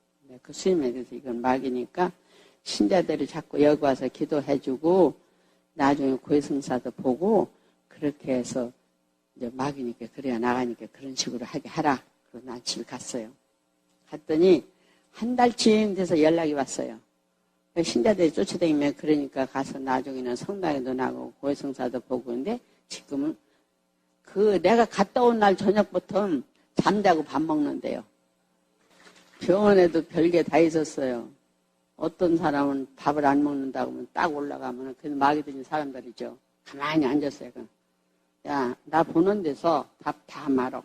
그 스님에 대해서 이건 막이니까 신자들이 자꾸 여기 와서 기도해주고 나중에 고해성사도 보고 그렇게 해서 이제 막이니까 그래야 나가니까 그런 식으로 하게 하라. 그리고 난 집에 갔어요. 갔더니 한 달쯤 돼서 연락이 왔어요. 신자들이 쫓아다니면 그러니까 가서 나중에는 성당에도 나가고 고해성사도 보고 근데 지금은 그 내가 갔다 온 날 저녁부터 잠자고 밥 먹는데요. 병원에도 별게 다 있었어요. 어떤 사람은 밥을 안 먹는다고 하면 딱 올라가면 그래서 마귀 들린 사람들이죠. 가만히 앉았어요. 야, 나 보는 데서 밥 다 말어.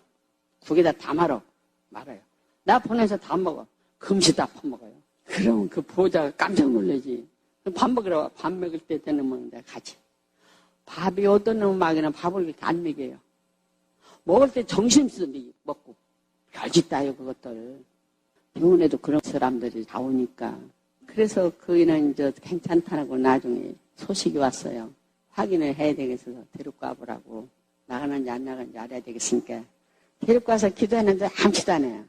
국에다 다 말어. 말아요. 나 보내서 다 먹어. 금시 다 퍼먹어요. 그러면 그 보호자가 깜짝 놀라지. 밥 먹으러 밥 먹을 때 되는 먹는데 같이. 밥이 어떤 놈 마귀는 밥을 이렇게 안 먹여요. 먹을 때 정신없어 먹고. 별짓 다요 그것들. 병원에도 그런 사람들이 나오니까. 그래서 그이는 이제 괜찮다고 나중에 소식이 왔어요. 확인을 해야 되겠어서 데리고 와보라고. 나가는지 안 나가는지 알아야 되겠으니까. 데리고 와서 기도했는데 아무렇지도 않아요.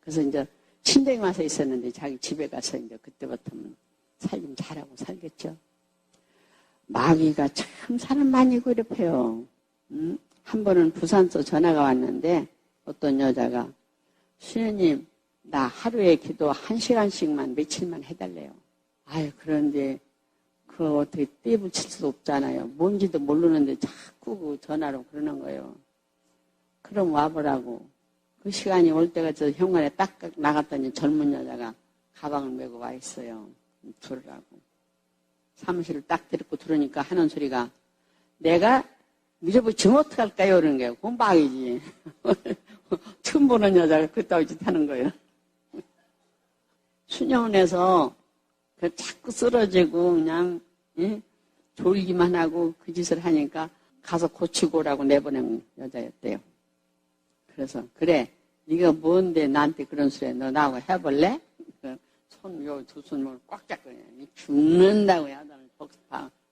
그래서 이제 친정에 와서 있었는데 자기 집에 가서 이제 그때부터는 살림 잘하고 살겠죠. 마귀가 참 사람 많이 괴롭혀요. 한 번은 부산서 전화가 왔는데 어떤 여자가 수녀님 나 하루에 기도 1시간씩만 며칠만 해달래요. 아유 그런데 그거 어떻게 떼붙일 수도 없잖아요. 뭔지도 모르는데 자꾸 그 전화로 그러는 거예요. 그럼 와보라고. 그 시간이 올 때가 저 현관에 딱 나갔더니 젊은 여자가 가방을 메고 와 있어요. 들으라고. 사무실을 딱 데리고 들어오니까 하는 소리가 내가 밀어붙이면 어떡할까요? 그러는 거예요. 그건 막이지. 처음 보는 여자가 그따위 짓 하는 거예요. 수녀원에서 자꾸 쓰러지고 그냥 졸기만 하고 그 짓을 하니까 가서 고치고 오라고 내보낸 여자였대요. 그래서 그래 네가 뭔데 나한테 그런 소리야. 너 나하고 해볼래? 손 두 손을 꽉 잡고 죽는다고 야단을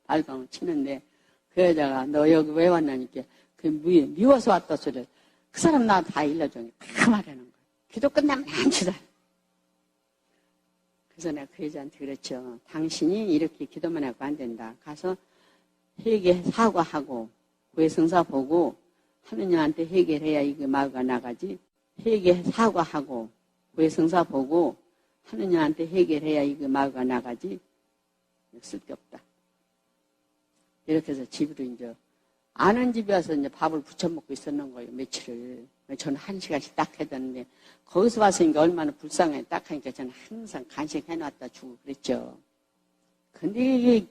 발광을 치는데 그 여자가 너 여기 왜 왔나니까 그 미워서 왔다 소리를 그 사람 나 다 일러줘. 다 말하는 거야. 기도 끝나면 안 치다. 그래서 내가 그 여자한테 그랬죠. 당신이 이렇게 기도만 하고 안 된다. 가서 회개 사과하고 고해성사 보고 하느님한테 회개해야 이게 마가 나가지. 회개 사과하고 고해성사 보고 하느님한테 회개해야 이게 마가 나가지. 쓸데없다. 이렇게 해서 집으로 이제 아는 집에 와서 이제 밥을 부쳐 먹고 있었는 거예요. 며칠을. 저는 1시간씩 딱 해뒀는데 거기서 왔으니까 얼마나 불쌍해. 딱 하니까 저는 항상 간식 해놨다 주고 그랬죠. 근데 이게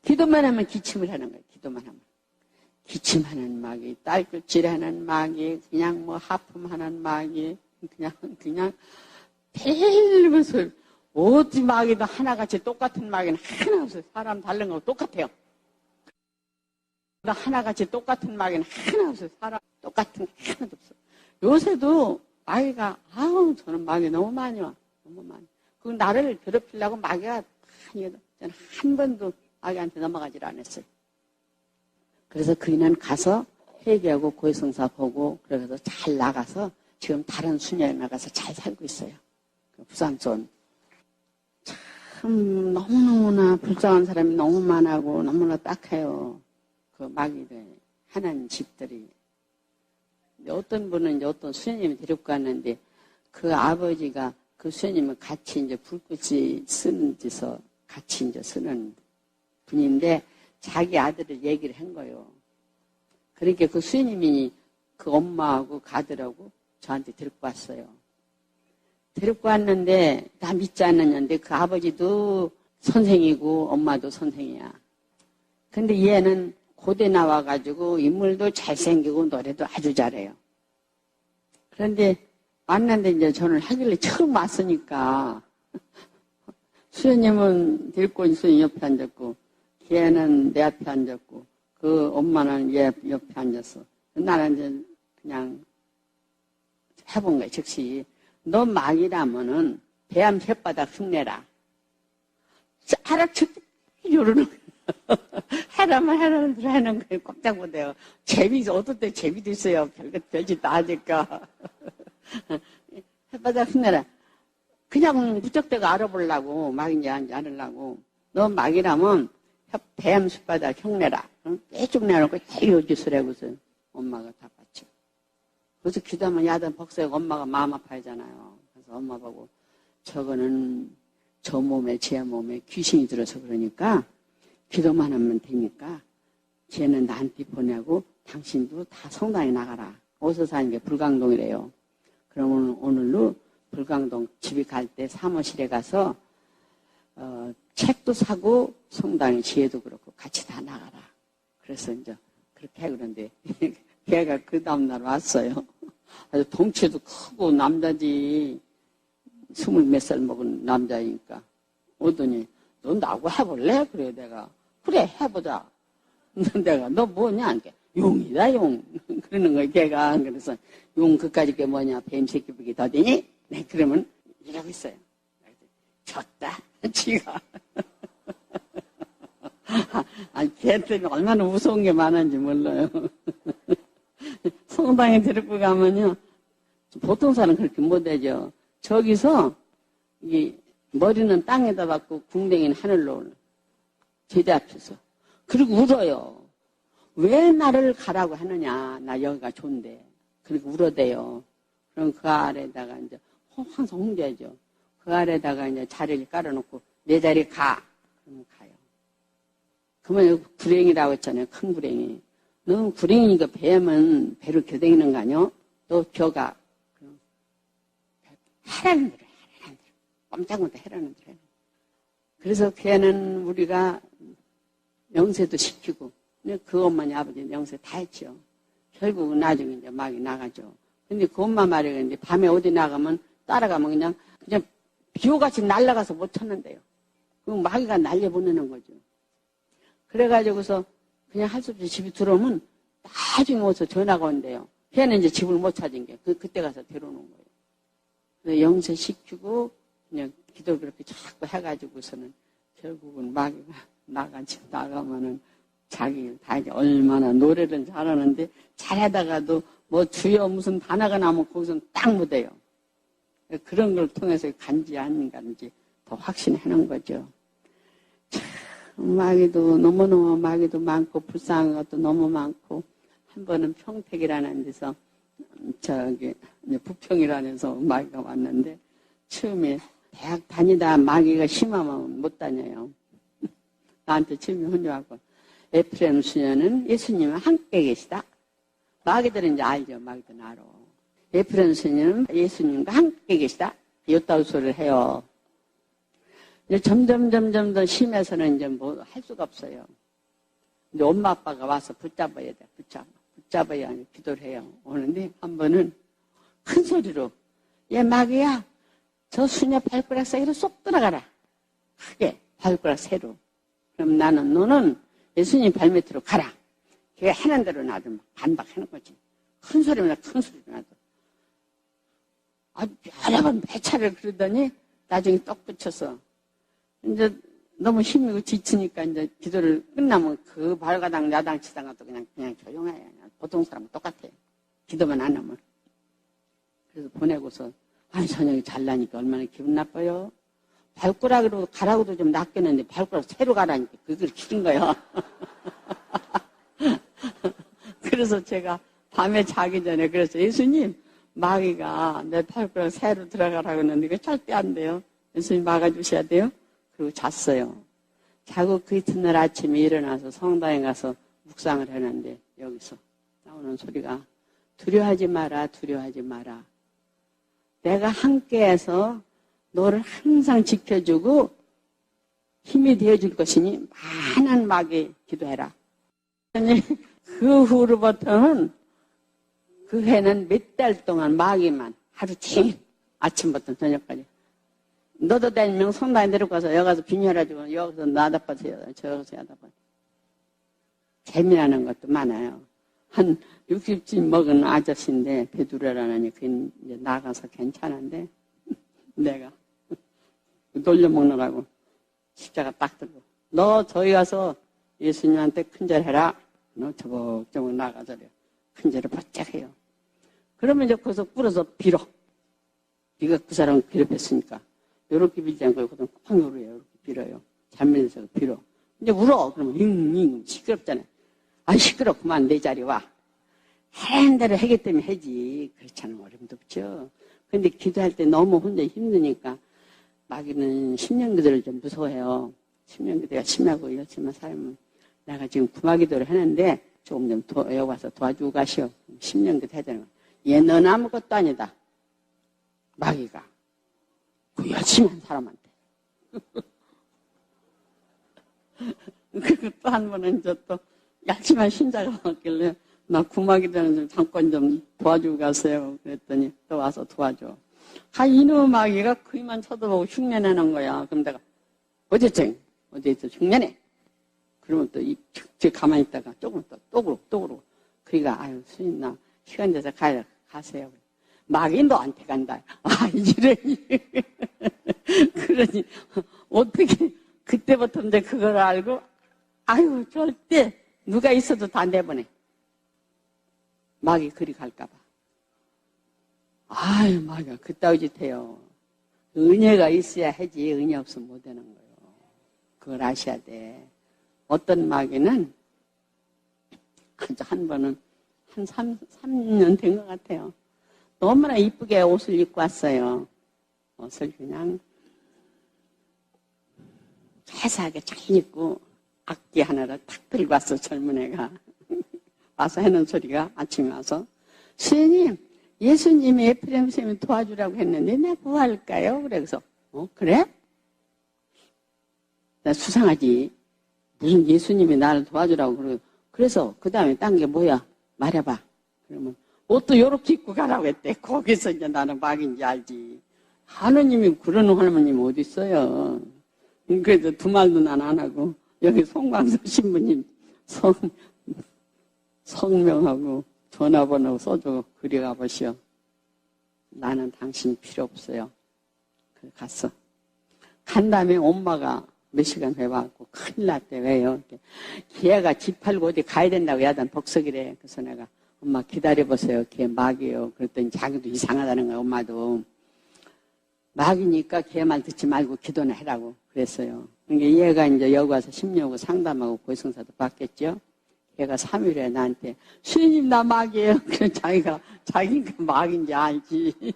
기도만 하면 기침을 하는 거예요. 기도만 하면. 기침하는 마귀, 딸꾹질하는 마귀, 그냥 뭐 하품하는 마귀, 그냥 별것을 어디 마귀도 하나같이 똑같은 마귀는 하나 없어요. 사람 다른 거 똑같아요. 하나같이 똑같은 마귀는 하나 없어요. 사람 똑같은 게 하나도 없어요. 요새도 마귀가 저는 마귀 너무 많이 와. 너무 많이. 그 나를 괴롭히려고 마귀가 많이 해도 저는 한 번도 마귀한테 넘어가질 않았어요. 그래서 그이는 가서 회개하고 고해성사 보고 그래서 잘 나가서 지금 다른 수녀에 나가서 잘 살고 있어요. 부산촌. 참 너무너무나 불쌍한 사람이 너무 많아고 너무나 딱해요. 그 마귀들 하나님 집들이. 어떤 분은 이제 어떤 수녀님이 데리고 갔는데 그 아버지가 그 수녀님을 같이 이제 불꽃이 쓰는 데서 같이 이제 쓰는 분인데 자기 아들을 얘기를 한 거예요. 그러니까 그 수녀님이 그 엄마하고 그 아들하고 저한테 데리고 왔어요. 데리고 왔는데 나 믿지 않느냐는데 그 아버지도 선생이고 엄마도 선생이야. 근데 얘는 고대 나와가지고 인물도 잘생기고 노래도 아주 잘해요. 그런데 만났는데 이제 저는 하길래 처음 왔으니까 수녀님은 데리고 수녀님 옆에 앉았고 걔는 내 앞에 앉았고 그 엄마는 얘 옆에 앉았어. 나는 이제 그냥 해본 거야. 즉시 너 막이라면은 배암 혓바닥 흉내라. 알아듣 이러는 거야. 해라면 하는 거예요. 꼼짝 못해요. 어떨 때 재미도 있어요. 별짓도 하니까. 혓바닥 흉내라. 그냥 무턱대고 알아보려고 막인지 아닌지 알으려고. 너 막이라면 배암 혓바닥 흉내라. 빼쭉 내놓고 되게 짓을 해고서 엄마가 다 봤죠. 그래서 기도하면 야단 복수하고 엄마가 마음 아파하잖아요. 그래서 엄마 보고 저거는 저 몸에 제 몸에 귀신이 들어서 그러니까 기도만 하면 되니까 쟤는 나한테 보내고 당신도 다 성당에 나가라. 어디서 사는 게 불광동이래요. 그러면 오늘로 불광동 집에 갈 때 사무실에 가서 책도 사고 성당에 지혜도 그렇고 같이 다 나가라. 그래서 이제 그렇게 해 그런데 걔가 그 다음날 왔어요. 아주 덩치도 크고 남자지 20몇 살 먹은 남자이니까 오더니 너 나하고 해볼래? 그래 내가 그래 해보자. 내가 너 뭐냐? 그러니까 용이다 용. 그러는 거야 걔가. 그래서 용 그까짓 게 뭐냐? 뱀새끼 보기 더디니? 네 그러면 이러고 있어요. 졌다 지가. 아니 걔 때문에 얼마나 무서운 게 많은지 몰라요. 성당에 데리고 가면요 보통 사람 그렇게 못하죠. 저기서 이게 머리는 땅에다 박고 궁뎅이는 하늘로 올라. 제대 앞에서. 그리고 울어요. 왜 나를 가라고 하느냐. 나 여기가 좋은데. 그리고 울어대요. 그럼 그 아래다가 이제 항상 홍대죠. 그 아래다가 이제 자리를 깔아놓고 내 자리 가. 그러면 가요. 그러면 구랭이라고 했잖아요. 큰 구랭이. 너 구랭이니까 뱀은 배를 겨댕이는 거 아니요? 너 벼가. 해라는 대로 해. 깜짝 놀라 해라는 대로 해. 그래서 걔는 우리가 영세도 시키고, 그 엄마니 아버지는 영세 다 했죠. 결국은 나중에 이제 막이 나가죠. 근데 그 엄마 말이야. 이제 밤에 어디 나가면 따라가면 그냥 비호같이 날아가서 못 찾는데요. 그럼 마귀가 날려보내는 거죠. 그래가지고서 그냥 할 수 없이 집에 들어오면 나중에 와서 전화가 온대요. 걔는 이제 집을 못 찾은 게 그때 가서 데려오는 거예요. 그래서 영세 시키고 그냥 기도를 그렇게 자꾸 해가지고서는 결국은 마귀가 나가면은 자기 다 이제 얼마나 노래를 잘하는데 잘하다가도 뭐 주여 무슨 단어가 나오면 거기서 딱 묻어요. 그런 걸 통해서 간지 아닌가인지 더 확신하는 거죠. 참 마귀도 너무너무 마귀도 많고 불쌍한 것도 너무 많고 한 번은 평택이라는 데서 부평이라는 데서 마귀가 왔는데 처음에 대학 다니다 마귀가 심하면 못 다녀요. 나한테 처음에 혼자하고 에프레임 수녀는 예수님과 함께 계시다. 마귀들은 이제 알죠. 마귀들은 알아. 에프레임 수녀는 예수님과 함께 계시다. 이따위 소리를 해요. 이제 점점 더 심해서는 이제 뭐 할 수가 없어요. 이제 엄마 아빠가 와서 붙잡아야 돼. 붙잡아야 기도를 해요. 오는데 한 번은 큰 소리로 얘 마귀야. 저 수녀 발가락 사이로 쏙 들어가라. 크게 발가락 새로. 그럼 너는 예수님 발밑으로 가라. 걔가 하는 대로 나도 반박하는 거지. 큰 소리면 큰 소리로 나도. 여러 번 몇 차례 그러더니 나중에 떡 붙여서 이제 너무 힘이고 지치니까 이제 기도를 끝나면 그 발가당 야당 치다가도 그냥 조용해요. 보통 사람은 똑같아요. 기도만 안 하면. 그래서 보내고서 저녁에 잘나니까 얼마나 기분 나빠요. 발가락으로 가라고도 좀 낚였는데 발가락 새로 가라니까 그걸 키린 거예요. 그래서 제가 밤에 자기 전에 그래서 예수님 마귀가 내 발가락 새로 들어가라고 했는데 이거 절대 안 돼요. 예수님 막아주셔야 돼요. 그리고 잤어요. 자고 그 이튿날 아침에 일어나서 성당에 가서 묵상을 했는데 여기서 나오는 소리가 두려워하지 마라. 내가 함께해서 너를 항상 지켜주고 힘이 되어줄 것이니 많은 마귀 기도해라. 그 후로부터는 그 해는 몇 달 동안 마귀만 하루 종일 아침부터 저녁까지 너도 다니면 성당에 내려가서 여기 가서 빈혈해주고 여기서 나다빠세요. 저기서 나다빠. 재미나는 것도 많아요. 한 60쯤 먹은 아저씨인데 배두라라니 그 이제 나가서 괜찮은데 내가 돌려먹느라고 십자가 딱 들고 너 저기 가서 예수님한테 큰절해라. 너 저벅저벅 나가서 큰절을 바짝 해요. 그러면 이제 거기서 꿇어서 빌어. 네가 그 사람을 괴롭혔으니까. 요렇게 빌지 않고 요거는 팡 요래요. 요렇게 빌어요. 잘못해서 빌어. 이제 울어. 그러면 시끄럽잖아요. 시끄럽구만 내 자리 와. 하는 대로 하기 때문에 하지. 그렇지 않으면 어림도 없죠. 근데 기도할 때 너무 혼자 힘드니까 마귀는 신령기도를 좀 무서워해요. 신령기도가 심하고 열심히 살면 내가 지금 구마기도를 하는데 조금 좀 여기 와서 도와주고 가시오. 신령기도 해야 되는 거야. 얘 넌 아무것도 아니다. 마귀가. 그 열심히 한 사람한테. 그리고 또 한 번은 또 열심히 한 신자가 왔길래 나 구마기도는 좀 잠깐 좀 도와주고 가세요. 그랬더니 또 와서 도와줘. 이놈의 마귀가 그이만 쳐다보고 흉내내는 거야. 그럼 내가 어디서 흉내내? 그러면 또 가만히 있다가 조금 또 그러고. 그러니까 스님 나 시간 돼서 가세요. 마귀 너한테 간다. 이러니. 그러니 어떻게 그때부터 이제 그걸 알고 절대 누가 있어도 다 내보내. 마귀 그리 갈까봐. 마귀가 그따위 짓 해요. 은혜가 있어야 하지 은혜 없으면 못 되는 거예요. 그걸 아셔야 돼. 어떤 마귀는 한 번은 한 3년 된 것 같아요. 너무나 이쁘게 옷을 입고 왔어요. 옷을 그냥 자세하게 잘 입고 악기 하나를 탁 들고 왔어. 젊은 애가. 와서 하는 소리가 아침에 와서 스님 예수님이 에프레임 스님이 도와주라고 했는데 내가 뭐 할까요? 그래서 그래? 나 수상하지. 무슨 예수님이 나를 도와주라고 그러고. 그래서 그 다음에 딴 게 뭐야? 말해봐. 그러면 옷도 요렇게 입고 가라고 했대. 거기서 이제 나는 막인지 알지. 하느님이 그러는 하느님 어디 있어요. 그래서 두 말도 난 안 하고 여기 송광수 신부님 성명하고 전화번호 써주고 그리 가보시오. 나는 당신 필요 없어요. 그래 갔어. 간 다음에 엄마가 몇 시간 해봐갖고 큰일 났대. 왜요? 걔가 집 팔고 어디 가야 된다고 야단 복석이래. 그래서 내가 엄마 기다려보세요. 걔 막이에요. 그랬더니 자기도 이상하다는 거야. 엄마도. 막이니까 걔 말 듣지 말고 기도나 해라고 그랬어요. 그러니까 얘가 이제 여기 와서 심리하고 상담하고 고성사도 받겠죠. 걔가 3일에 나한테 주님 나 막이에요. 그래서 자기가 막인지 알지.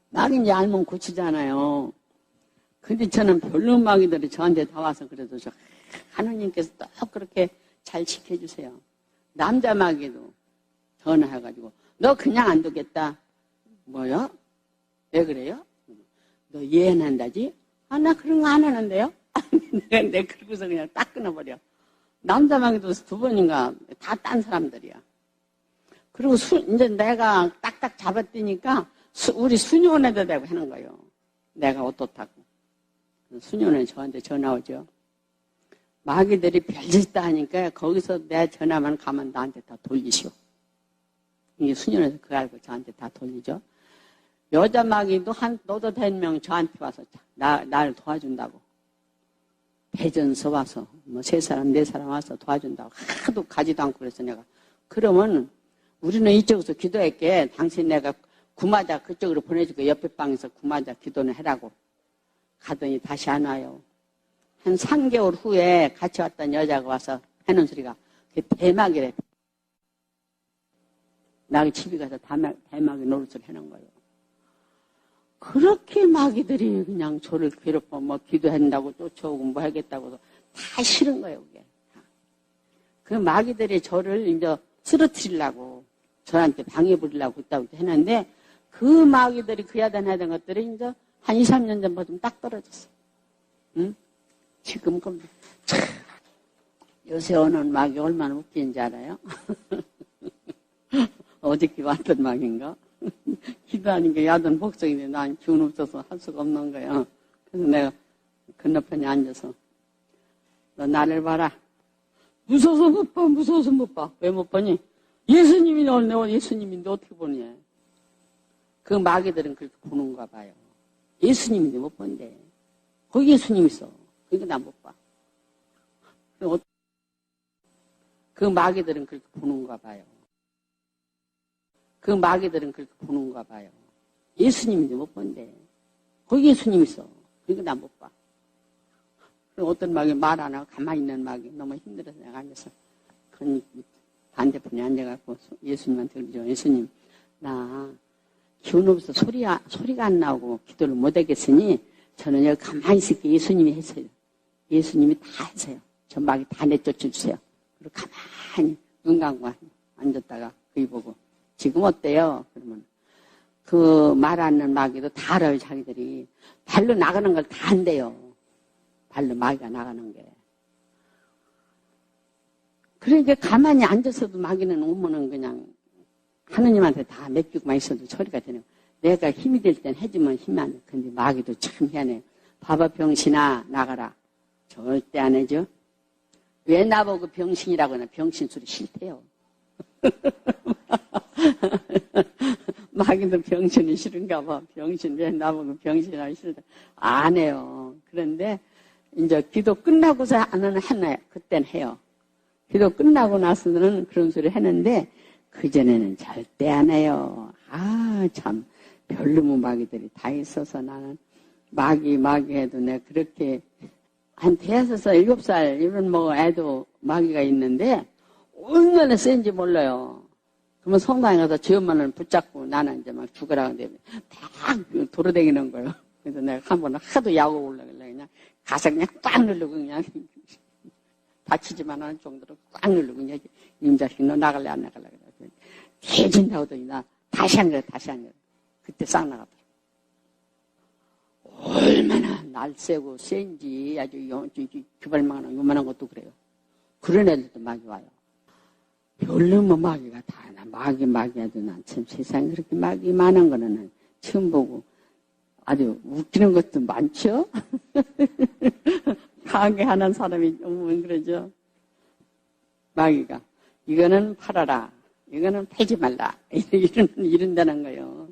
막인지 알면 고치잖아요. 근데 저는 별로 막이들이 저한테 다 와서 그래도 저 하느님께서 또 그렇게 잘 지켜주세요. 남자 막이도 전화해가지고 너 그냥 안 두겠다. 뭐요? 왜 그래요? 너 예언한다지? 아, 나 그런 거 안 하는데요? 내가 그러고서 그냥 딱 끊어버려. 남자 막이도 2번인가 다 딴 사람들이야. 그리고 이제 내가 딱딱 잡았더니까 우리 수녀원에도 대고 하는 거예요. 내가 어떻다고. 수녀원에 저한테 전화 오죠. 마귀들이 별짓 다 하니까 거기서 내 전화만 가면 나한테 다 돌리시오. 이게 수녀원에서 그거 알고 저한테 다 돌리죠. 여자 마귀도 너도 100명 저한테 와서 나를 도와준다고. 대전서 와서 뭐 3사람 4사람 와서 도와준다고 하도 가지도 않고 그래서 내가 그러면 우리는 이쪽에서 기도할게. 당신 내가 구마자 그쪽으로 보내줄게. 옆에 방에서 구마자 기도는 해라고. 가더니 다시 안 와요. 한 3개월 후에 같이 왔던 여자가 와서 하는 소리가 그게 대막이래. 나가 집에 가서 대막이 노릇을 하는 거예요. 그렇게 마귀들이 그냥 저를 괴롭고 뭐 기도한다고 쫓아오고 뭐 하겠다고 다 싫은 거예요. 그게. 그 마귀들이 저를 이제 쓰러뜨리려고 저한테 방해 부리려고 있다고 했는데 그 마귀들이 그 야단하던 것들이 이제 한 2, 3년 전부터 딱 떨어졌어. 응? 지금 요새 오는 마귀 얼마나 웃긴지 알아요? 어저께 왔던 마귀인가? 기도하니까 야단 복성인데 난 기운 없어서 할 수가 없는 거야. 그래서 내가 건너편에 앉아서 너 나를 봐라. 무서워서 못 봐. 무서워서 못 봐. 왜 못 보니? 예수님이 내가 예수님인데 어떻게 보니? 그 마귀들은 그렇게 보는가 봐요. 예수님인데 못 본대. 거기 예수님 있어. 그러니까 나 못 봐. 그 마귀들은 그렇게 보는가 봐요. 그 마귀들은 그렇게 보는가 봐요. 예수님인데 못 본대. 거기 예수님 있어. 그러니까 나 못 봐. 어떤 마귀 말 안 하고 가만히 있는 마귀 너무 힘들어서 내가 앉아서 반대편에 앉아갖고 예수님한테 그러죠. 예수님 나 기운 없어서 소리가 안 나오고 기도를 못 하겠으니 저는 여기 가만히 있을게. 예수님이 했어요. 예수님이 다 했어요. 저 마귀 다 내쫓아주세요. 그리고 가만히 눈 감고 앉았다가 그이 보고 지금 어때요? 그러면 그 말 않는 마귀도 다 알아요. 자기들이 발로 나가는 걸 다 한대요. 발로 마귀가 나가는 게. 그러니까 가만히 앉아서도 마귀는 오면은 그냥 하느님한테 다 맡기고만 있어도 처리가 되네요. 내가 힘이 될 땐 해주면 힘이 안 돼. 근데 마귀도 참 희한해요. 바보 병신아 나가라. 절대 안 해줘. 왜 나보고 병신이라고 하나. 병신 소리 싫대요. 마귀도 병신이 싫은가 봐. 병신 왜 나보고 병신이라고 싫다. 안 해요. 그런데 이제 기도 끝나고서 하나요. 그땐 해요. 기도 끝나고 나서는 그런 소리 하는데 그전에는 절대 안 해요. 아, 참 별놈의 마귀들이 다 있어서 나는 마귀 해도 내가 그렇게 한 대여섯살 7살 이런 뭐 애도 마귀가 있는데 얼마나 센지 몰라요. 그러면 성당에 가서 제 엄마를 붙잡고 나는 이제 막 죽으라 하는데 딱 돌아다니는 거예요. 그래서 내가 한 번은 하도 야구 올라가려고 그냥 가서 그냥 꽉 누르고 그냥 다치지만 않을 정도로 꽉 누르고 그냥 이 자식 너 나갈래 안 나갈래 그래. 개진다고 하더니 나 다시 한 거야. 그때 싹 나가더라고. 얼마나 날쌔고 센지 아주 규발만한 요만한 것도 그래요. 그런 애들도 마귀 와요. 별로면 마귀가 다 나. 마귀야도 난 참 세상에 그렇게 마귀 많은 거는 난 처음 보고 아주 웃기는 것도 많죠? 가게 하는 사람이 오면 그러죠. 마귀가 이거는 팔아라. 이거는 팔지 말라. 이런다는 거예요.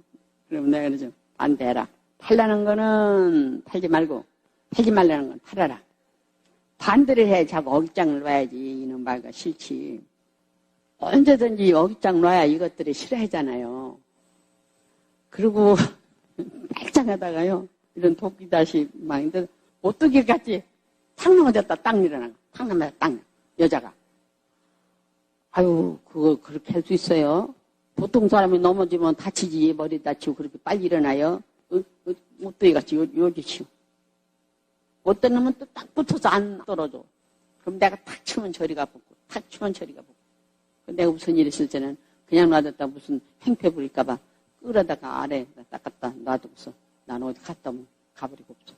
그럼 내가 그러죠. 반대해라. 팔라는 거는 팔지 말고, 팔지 말라는 건 팔아라. 반대를 해야 자꾸 어깃장을 놔야지. 이놈 마귀가 싫지. 언제든지 어깃장 놔야 이것들이 싫어하잖아요. 그리고 빨짱하다가요. 이런 도끼다시 망인데 오뚜기 같이 탁 넘어졌다 딱 일어나고 탁 넘어졌다 딱 여자가. 아유 그거 그렇게 할 수 있어요? 보통 사람이 넘어지면 다치지 머리 다치고 그렇게 빨리 일어나요? 오뚜기 같이 요지치고. 어떤 놈은 또 딱 붙어서 안 떨어져. 그럼 내가 탁 치면 저리가 붙고 탁 치면 저리가 붙고. 내가 무슨 일 있을 때는 그냥 놔뒀다 무슨 행패 부릴까봐 끌어다가 아래 딱 갖다 놔두고서 난 어디 갔다 오면 가버리고 없어.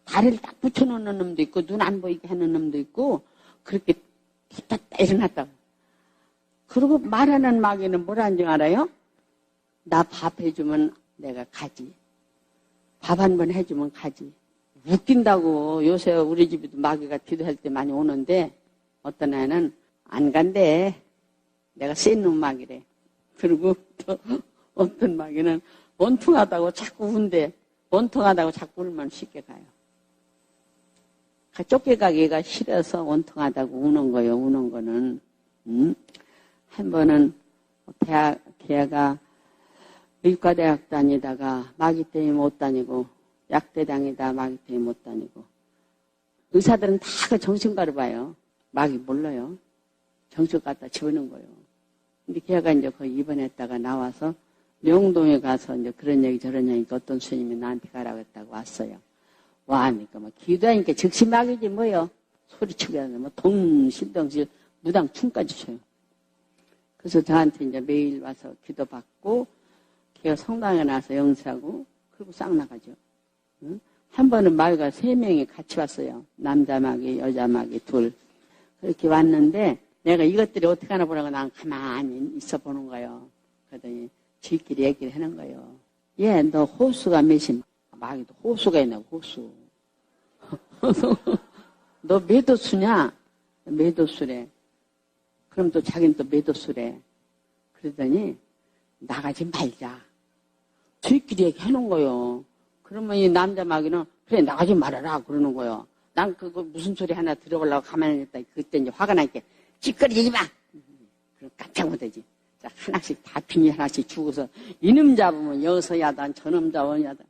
다리를 딱 붙여놓는 놈도 있고 눈 안 보이게 하는 놈도 있고 그렇게 딱 일어났다고. 그리고 말하는 마귀는 뭐라는 줄 알아요? 나 밥 해주면 내가 가지. 밥 한 번 해주면 가지. 웃긴다고. 요새 우리 집에도 마귀가 기도할 때 많이 오는데 어떤 애는 안 간대. 내가 센 놈 마귀래. 그리고 또 어떤 마귀는 원통하다고 자꾸 운대. 원통하다고 자꾸 울면 쉽게 가요. 쫓겨가기가 싫어서 원통하다고 우는 거예요. 우는 거는. 한 번은 걔가 의과대학 다니다가 마귀 때문에 못 다니고 약대 다니다 마귀 때문에 못 다니고 의사들은 다 그 정신과를 봐요. 마귀 몰라요. 정신과 갖다 집어넣은 거예요. 근데 걔가 이제 거의 입원했다가 나와서 명동에 가서 이제 그런 얘기 저런 얘기 어떤 스님이 나한테 가라고 했다고 왔어요. 와니까 뭐 기도하니까 즉시 마귀지 뭐요. 소리치고 하는 뭐 동실동실 무당 춤까지 춰요. 그래서 저한테 이제 매일 와서 기도받고 걔가 성당에 나서 영사하고 그리고 싹 나가죠. 응? 한 번은 마귀가 3명이 같이 왔어요. 남자 마귀, 여자 마귀 둘. 그렇게 왔는데 내가 이것들이 어떻게 하나 보라고 난 가만히 있어 보는 거예요. 그러더니 지끼리 얘기를 하는 거예요. 얘, 너 호수가 몇이? 마귀도 호수가 있냐고, 호수. 너 몇 호수냐? 몇 호수래. 그럼 또 자기는 또 몇 호수래. 그러더니 나가지 말자. 저희끼리 얘기해놓은 거예요. 그러면 이 남자 마귀는 그래 나가지 말아라 그러는 거예요. 난 그거 무슨 소리 하나 들어보려고 가만히 있다. 그때 이제 화가 나니까 찌꺼리지 마. 그럼 깜짝 못하지. 자, 하나씩 다 비니 하나씩 주고서 이놈 잡으면 여기서 야단 저놈 잡으면 야단.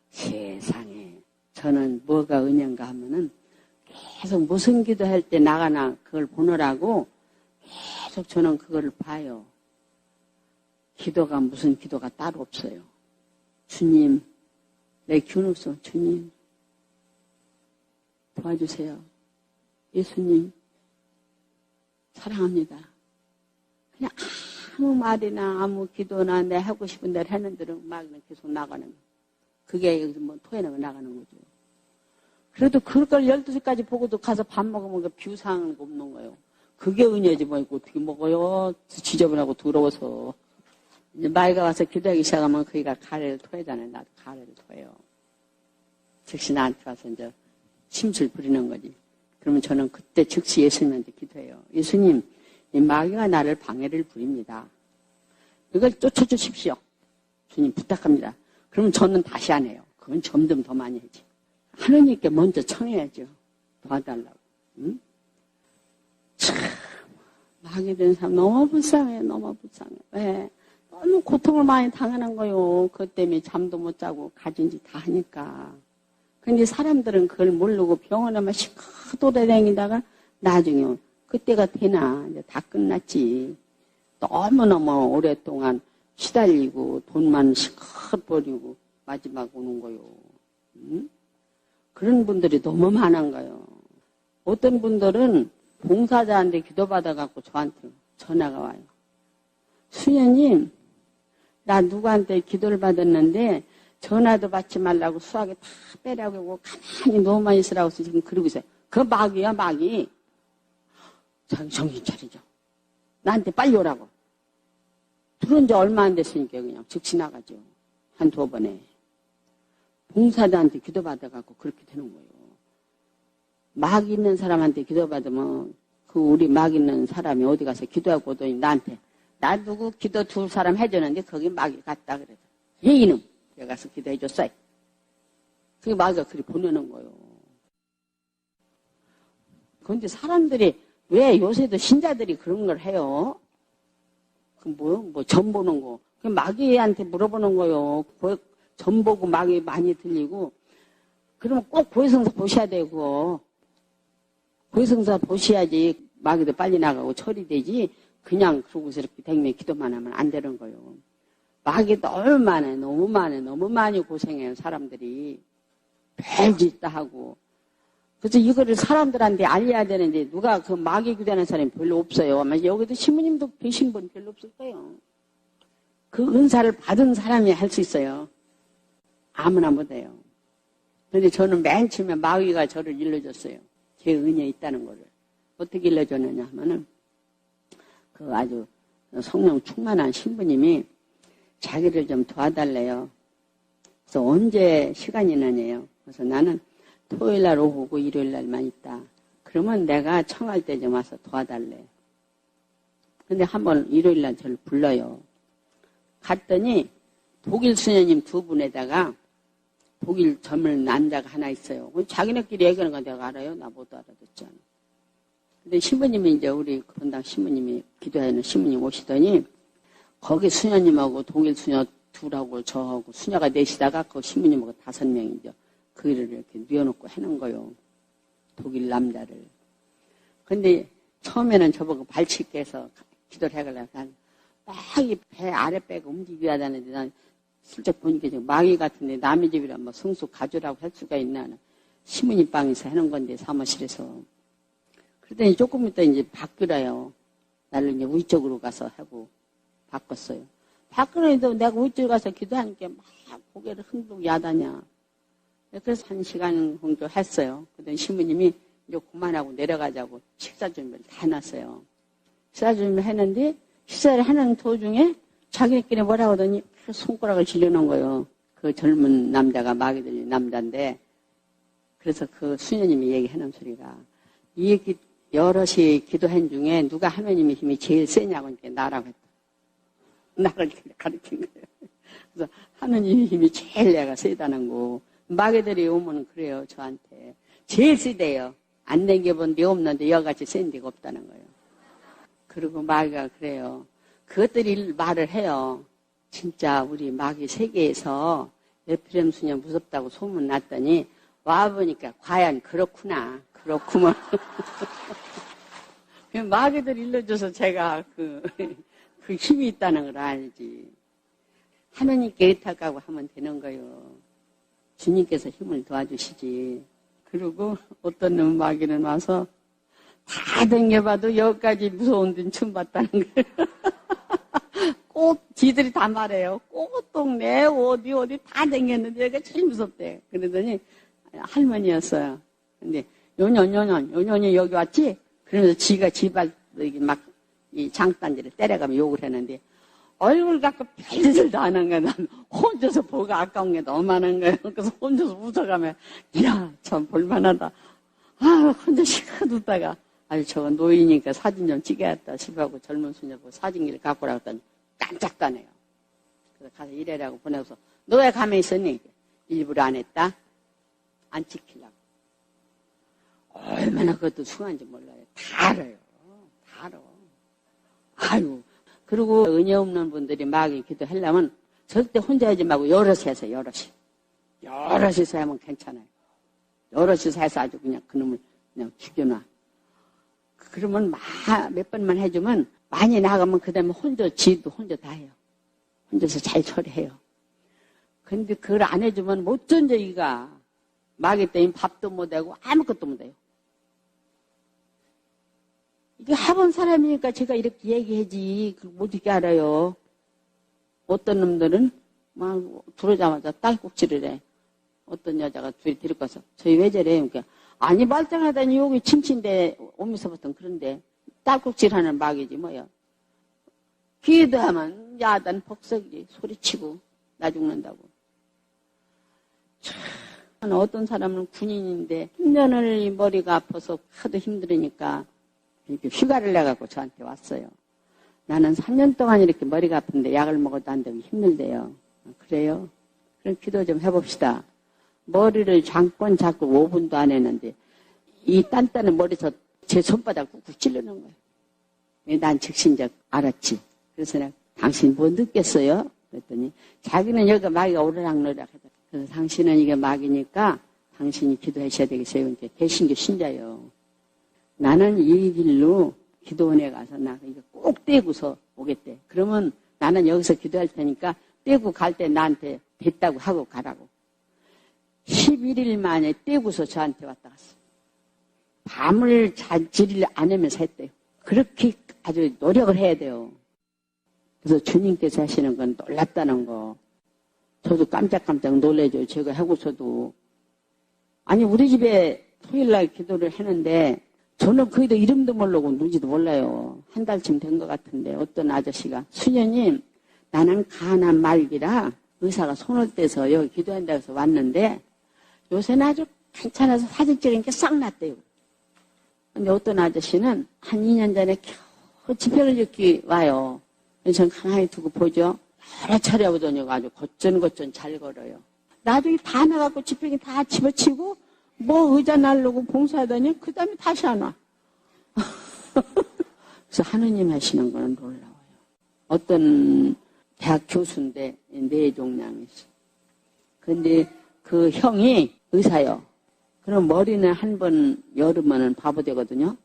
세상에 저는 뭐가 은연가 하면은 계속 무슨 기도할 때 나가나 그걸 보느라고 계속 저는 그거를 봐요. 기도가 무슨 기도가 따로 없어요. 주님, 내 기운없어. 주님, 도와주세요. 예수님, 사랑합니다. 그냥 아무 말이나 아무 기도나 내 하고 싶은 대로 하는 대로 막 계속 나가는 거예요. 그게 여기서 뭐 토해내면 나가는 거죠. 그래도 그걸 12시까지 보고도 가서 밥 먹으면 그 비우상한 거 없는 거예요. 그게 은혜지 뭐 있고 어떻게 먹어요? 지저분하고 더러워서. 이제 마귀가 와서 기도하기 시작하면 그이가 가래를 토하잖아요. 나도 가래를 토해요. 즉시 나한테 와서 이제 심술 부리는 거지. 그러면 저는 그때 즉시 예수님한테 기도해요. 예수님, 이 마귀가 나를 방해를 부립니다. 이걸 쫓아주십시오. 주님 부탁합니다. 그러면 저는 다시 안 해요. 그건 점점 더 많이 하지. 하느님께 먼저 청해야죠. 도와달라고. 응? 참, 마귀 된 사람 너무 불쌍해. 너무 불쌍해. 왜? 너무 고통을 많이 당하는 거요. 그것 때문에 잠도 못 자고 가진 짓 다 하니까. 근데 사람들은 그걸 모르고 병원에만 시커 돌아다니다가 나중에 그때가 되나 이제 다 끝났지. 너무너무 오랫동안 시달리고 돈만 시컷 버리고 마지막 오는 거요. 응? 그런 분들이 너무 많은 거요. 어떤 분들은 봉사자한테 기도받아갖고 저한테 전화가 와요. 수녀님, 나 누구한테 기도를 받았는데 전화도 받지 말라고 수학에 다 빼라고 하고 가만히 누워만 있으라고 해서 지금 그러고 있어요. 그 마귀야, 마귀. 자기 정신 차리죠. 나한테 빨리 오라고. 들은 지 얼마 안 됐으니까 그냥 즉시 나가죠. 한두 번에. 봉사자한테 기도받아갖고 그렇게 되는 거예요. 막 있는 사람한테 기도받으면 그 우리 막 있는 사람이 어디 가서 기도하고 오더니 나한테 나 누구 기도 두 사람 해주는데 거기 막이 갔다 그래서 얘 이놈 내가 가서 기도해줬어요. 그게 마귀가 그리 보내는 거예요. 그런데 사람들이 왜 요새도 신자들이 그런 걸 해요? 점 보는 거. 그 마귀한테 물어보는 거요. 점 보고 마귀 많이 들리고. 그러면 꼭 고해성사 보셔야 되고. 고해성사 보셔야지 마귀도 빨리 나가고 처리되지. 그냥 그러고서 이렇게 백명 기도만 하면 안 되는 거예요. 마귀도 얼마나 너무 많이 고생해요. 사람들이. 별짓 다 하고. 그래서 이거를 사람들한테 알려야 되는데 누가 그 마귀 기도하는 사람이 별로 없어요. 아마 여기도 신부님도 계신 분 별로 없을 거예요. 그 은사를 받은 사람이 할 수 있어요. 아무나 못해요. 그런데 저는 맨 처음에 마귀가 저를 일러줬어요. 제 은혜 있다는 거를. 어떻게 일러줬느냐 하면은 그 아주 성령 충만한 신부님이 자기를 좀 도와달래요. 그래서 언제 시간이 나냐요. 그래서 나는 토요일 날 오고 일요일 날만 있다. 그러면 내가 청할 때 좀 와서 도와달래. 근데 한번 일요일 날 저를 불러요. 갔더니 독일 수녀님 두 분에다가 독일 젊은 남자가 하나 있어요. 자기네끼리 얘기하는 건 내가 알아요. 나 못 알아듣잖아. 근데 신부님이 이제 우리 본당 신부님이 기도하는 신부님 오시더니 거기 수녀님하고 독일 수녀 둘하고 저하고 수녀가 넷이다가 그 신부님하고 5명이죠. 그 일을 이렇게 뉘어놓고 해놓은 거요. 독일 남자를. 근데 처음에는 저보고 발치게 해서 기도를 해가려고 막 이 배 아랫배가 움직여야 되는데 난 슬쩍 보니까 지금 마귀 같은데 남의 집이라 뭐 성수 가져라고 할 수가 있나. 신부님 방에서 해놓은 건데 사무실에서. 그러더니 조금 있다 이제 바뀌라요. 나를 이제 위쪽으로 가서 하고 바꿨어요. 바꾸는데도 내가 위쪽에 가서 기도하니까 막 고개를 흔들고 야다냐. 그래서 1시간 정도 했어요. 그랬더니 신부님이 이제 그만하고 내려가자고 식사 준비를 다 해놨어요. 식사 준비를 했는데 식사를 하는 도중에 자기네끼리 뭐라고 하더니 손가락을 질려놓은 거예요. 그 젊은 남자가 마귀 들린 남자인데 그래서 그 수녀님이 얘기해놓은 소리가 이 얘기 여럿이 기도한 중에 누가 하나님의 힘이 제일 세냐고 하니까 나라고 했다. 나를 가르친 거예요. 그래서 하나님의 힘이 제일 내가 세다는 거. 마귀들이 오면 그래요, 저한테. 제일 세대요. 안 댕겨본 데 없는데 여같이 센 데가 없다는 거예요. 그리고 마귀가 그래요. 그것들이 말을 해요. 진짜 우리 마귀 세계에서 에프렘 수녀 무섭다고 소문 났더니 와보니까 과연 그렇구나. 그렇구먼. 마귀들 일러줘서 제가 그 힘이 있다는 걸 알지. 하느님께 의탁하고 하면 되는 거예요. 주님께서 힘을 도와주시지. 그리고 어떤 놈 마귀는 와서 다 댕겨봐도 여기까지 무서운 데는 처음 봤다는 거예요. 꼭 지들이 다 말해요. 꽃동네 어디 다 댕겼는데 여기가 제일 무섭대. 그러더니 할머니였어요. 근데 요년이 여기 왔지? 그러면서 지가 집안 막 이 장단지를 때려가면 욕을 했는데 얼굴 갖고 별짓을 다 하는 거야. 난 혼자서 보고 아까운 게 너무 많은 거예요. 그래서 혼자서 웃어가면 이야 참 볼만하다. 아 혼자 시컷 웃다가 아니 저거 노인이니까 사진 좀 찍어야겠다 싶어하고 젊은 수녀 보고 사진기를 갖고 오라고 했더니 깜짝 가네요. 그래서 가서 이래라고 보내서 너 왜 가만히 있었니? 일부러 안 했다? 안 찍히려고. 얼마나 그것도 숭한지 몰라요. 다 알아요. 다 알아. 아유. 그리고 은혜 없는 분들이 마귀 기도하려면 절대 혼자 하지 말고 여럿이 해서 여럿이. 여럿이서 하면 괜찮아요. 여럿이서 해서 아주 그냥 그놈을 그냥 죽여놔. 그러면 몇 번만 해주면 많이 나가면 그 다음에 지도 혼자 다 해요. 혼자서 잘 처리해요. 근데 그걸 안 해주면 못 견뎌 이가. 마귀 때문에 밥도 못하고 아무것도 못해요. 이게 해본 사람이니까 제가 이렇게 얘기하지. 어떻게 알아요? 어떤 놈들은 막 들어오자마자 딸꾹질을 해. 어떤 여자가 둘이 데리고 가서 저희 왜 저래? 그러니까 아니 말짱하다니 여기 침치인데 오면서부터 그런데 딸꾹질하는 막이지 뭐요. 귀에도 하면 야단 복석이지 소리치고 나 죽는다고. 참 어떤 사람은 군인인데 10년을 머리가 아파서 하도 힘들으니까 이렇게 휴가를 내갖고 저한테 왔어요. 나는 3년 동안 이렇게 머리가 아픈데 약을 먹어도 안 되고 힘들대요. 그래요? 그럼 기도 좀 해봅시다. 머리를 잠깐 잡고 5분도 안 했는데 이 단단한 머리에서 제 손바닥 꾹꾹 찌르는 거예요. 난 즉신적 알았지. 그래서 내가 당신 뭐 느꼈어요? 그랬더니 자기는 여기가 마귀가 오르락내리락 하더라. 그래서 당신은 이게 마귀니까 당신이 기도하셔야 되겠어요. 이렇게 개신교 신자요. 나는 이 길로 기도원에 가서 나 이거 꼭 떼고서 오겠대. 그러면 나는 여기서 기도할 테니까 떼고 갈 때 나한테 됐다고 하고 가라고. 11일 만에 떼고서 저한테 왔다 갔어. 밤을 자지를 않으면서 했대요. 그렇게 아주 노력을 해야 돼요. 그래서 주님께서 하시는 건 놀랍다는 거. 저도 깜짝깜짝 놀래죠. 제가 하고서도. 아니 우리 집에 토요일날 기도를 했는데 저는 거기도 이름도 모르고 누군지도 몰라요. 한 달쯤 된 것 같은데 어떤 아저씨가 수녀님 나는 가난 말기라 의사가 손을 떼서 여기 기도한다고 해서 왔는데 요새는 아주 괜찮아서 사진 찍은 게 싹 났대요. 근데 어떤 아저씨는 한 2년 전에 겨우 집회를 듣기 와요. 그래서 전 가만히 두고 보죠. 여러 차례 오더니 아주 곧전곧전 잘 걸어요. 나중에 다 나가고 집회기 다 집어치고 뭐 의자 날르고 봉사하더니 그 다음에 다시 안 와. 그래서 하느님 하시는 거는 놀라워요. 어떤 대학 교수인데 뇌종양이었어. 근데 그 형이 의사요. 그럼 머리는 한 번 열으면 바보 되거든요.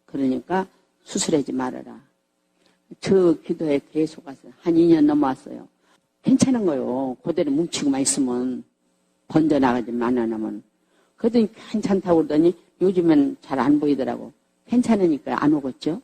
그러니까 수술하지 말아라. 저 기도에 계속 왔어요. 한 2년 넘어왔어요. 괜찮은 거요. 그대로 뭉치고만 있으면 번져나가지만 안 하면. 그러더니 괜찮다고 그러더니 요즘엔 잘 안 보이더라고. 괜찮으니까 안 오겠죠.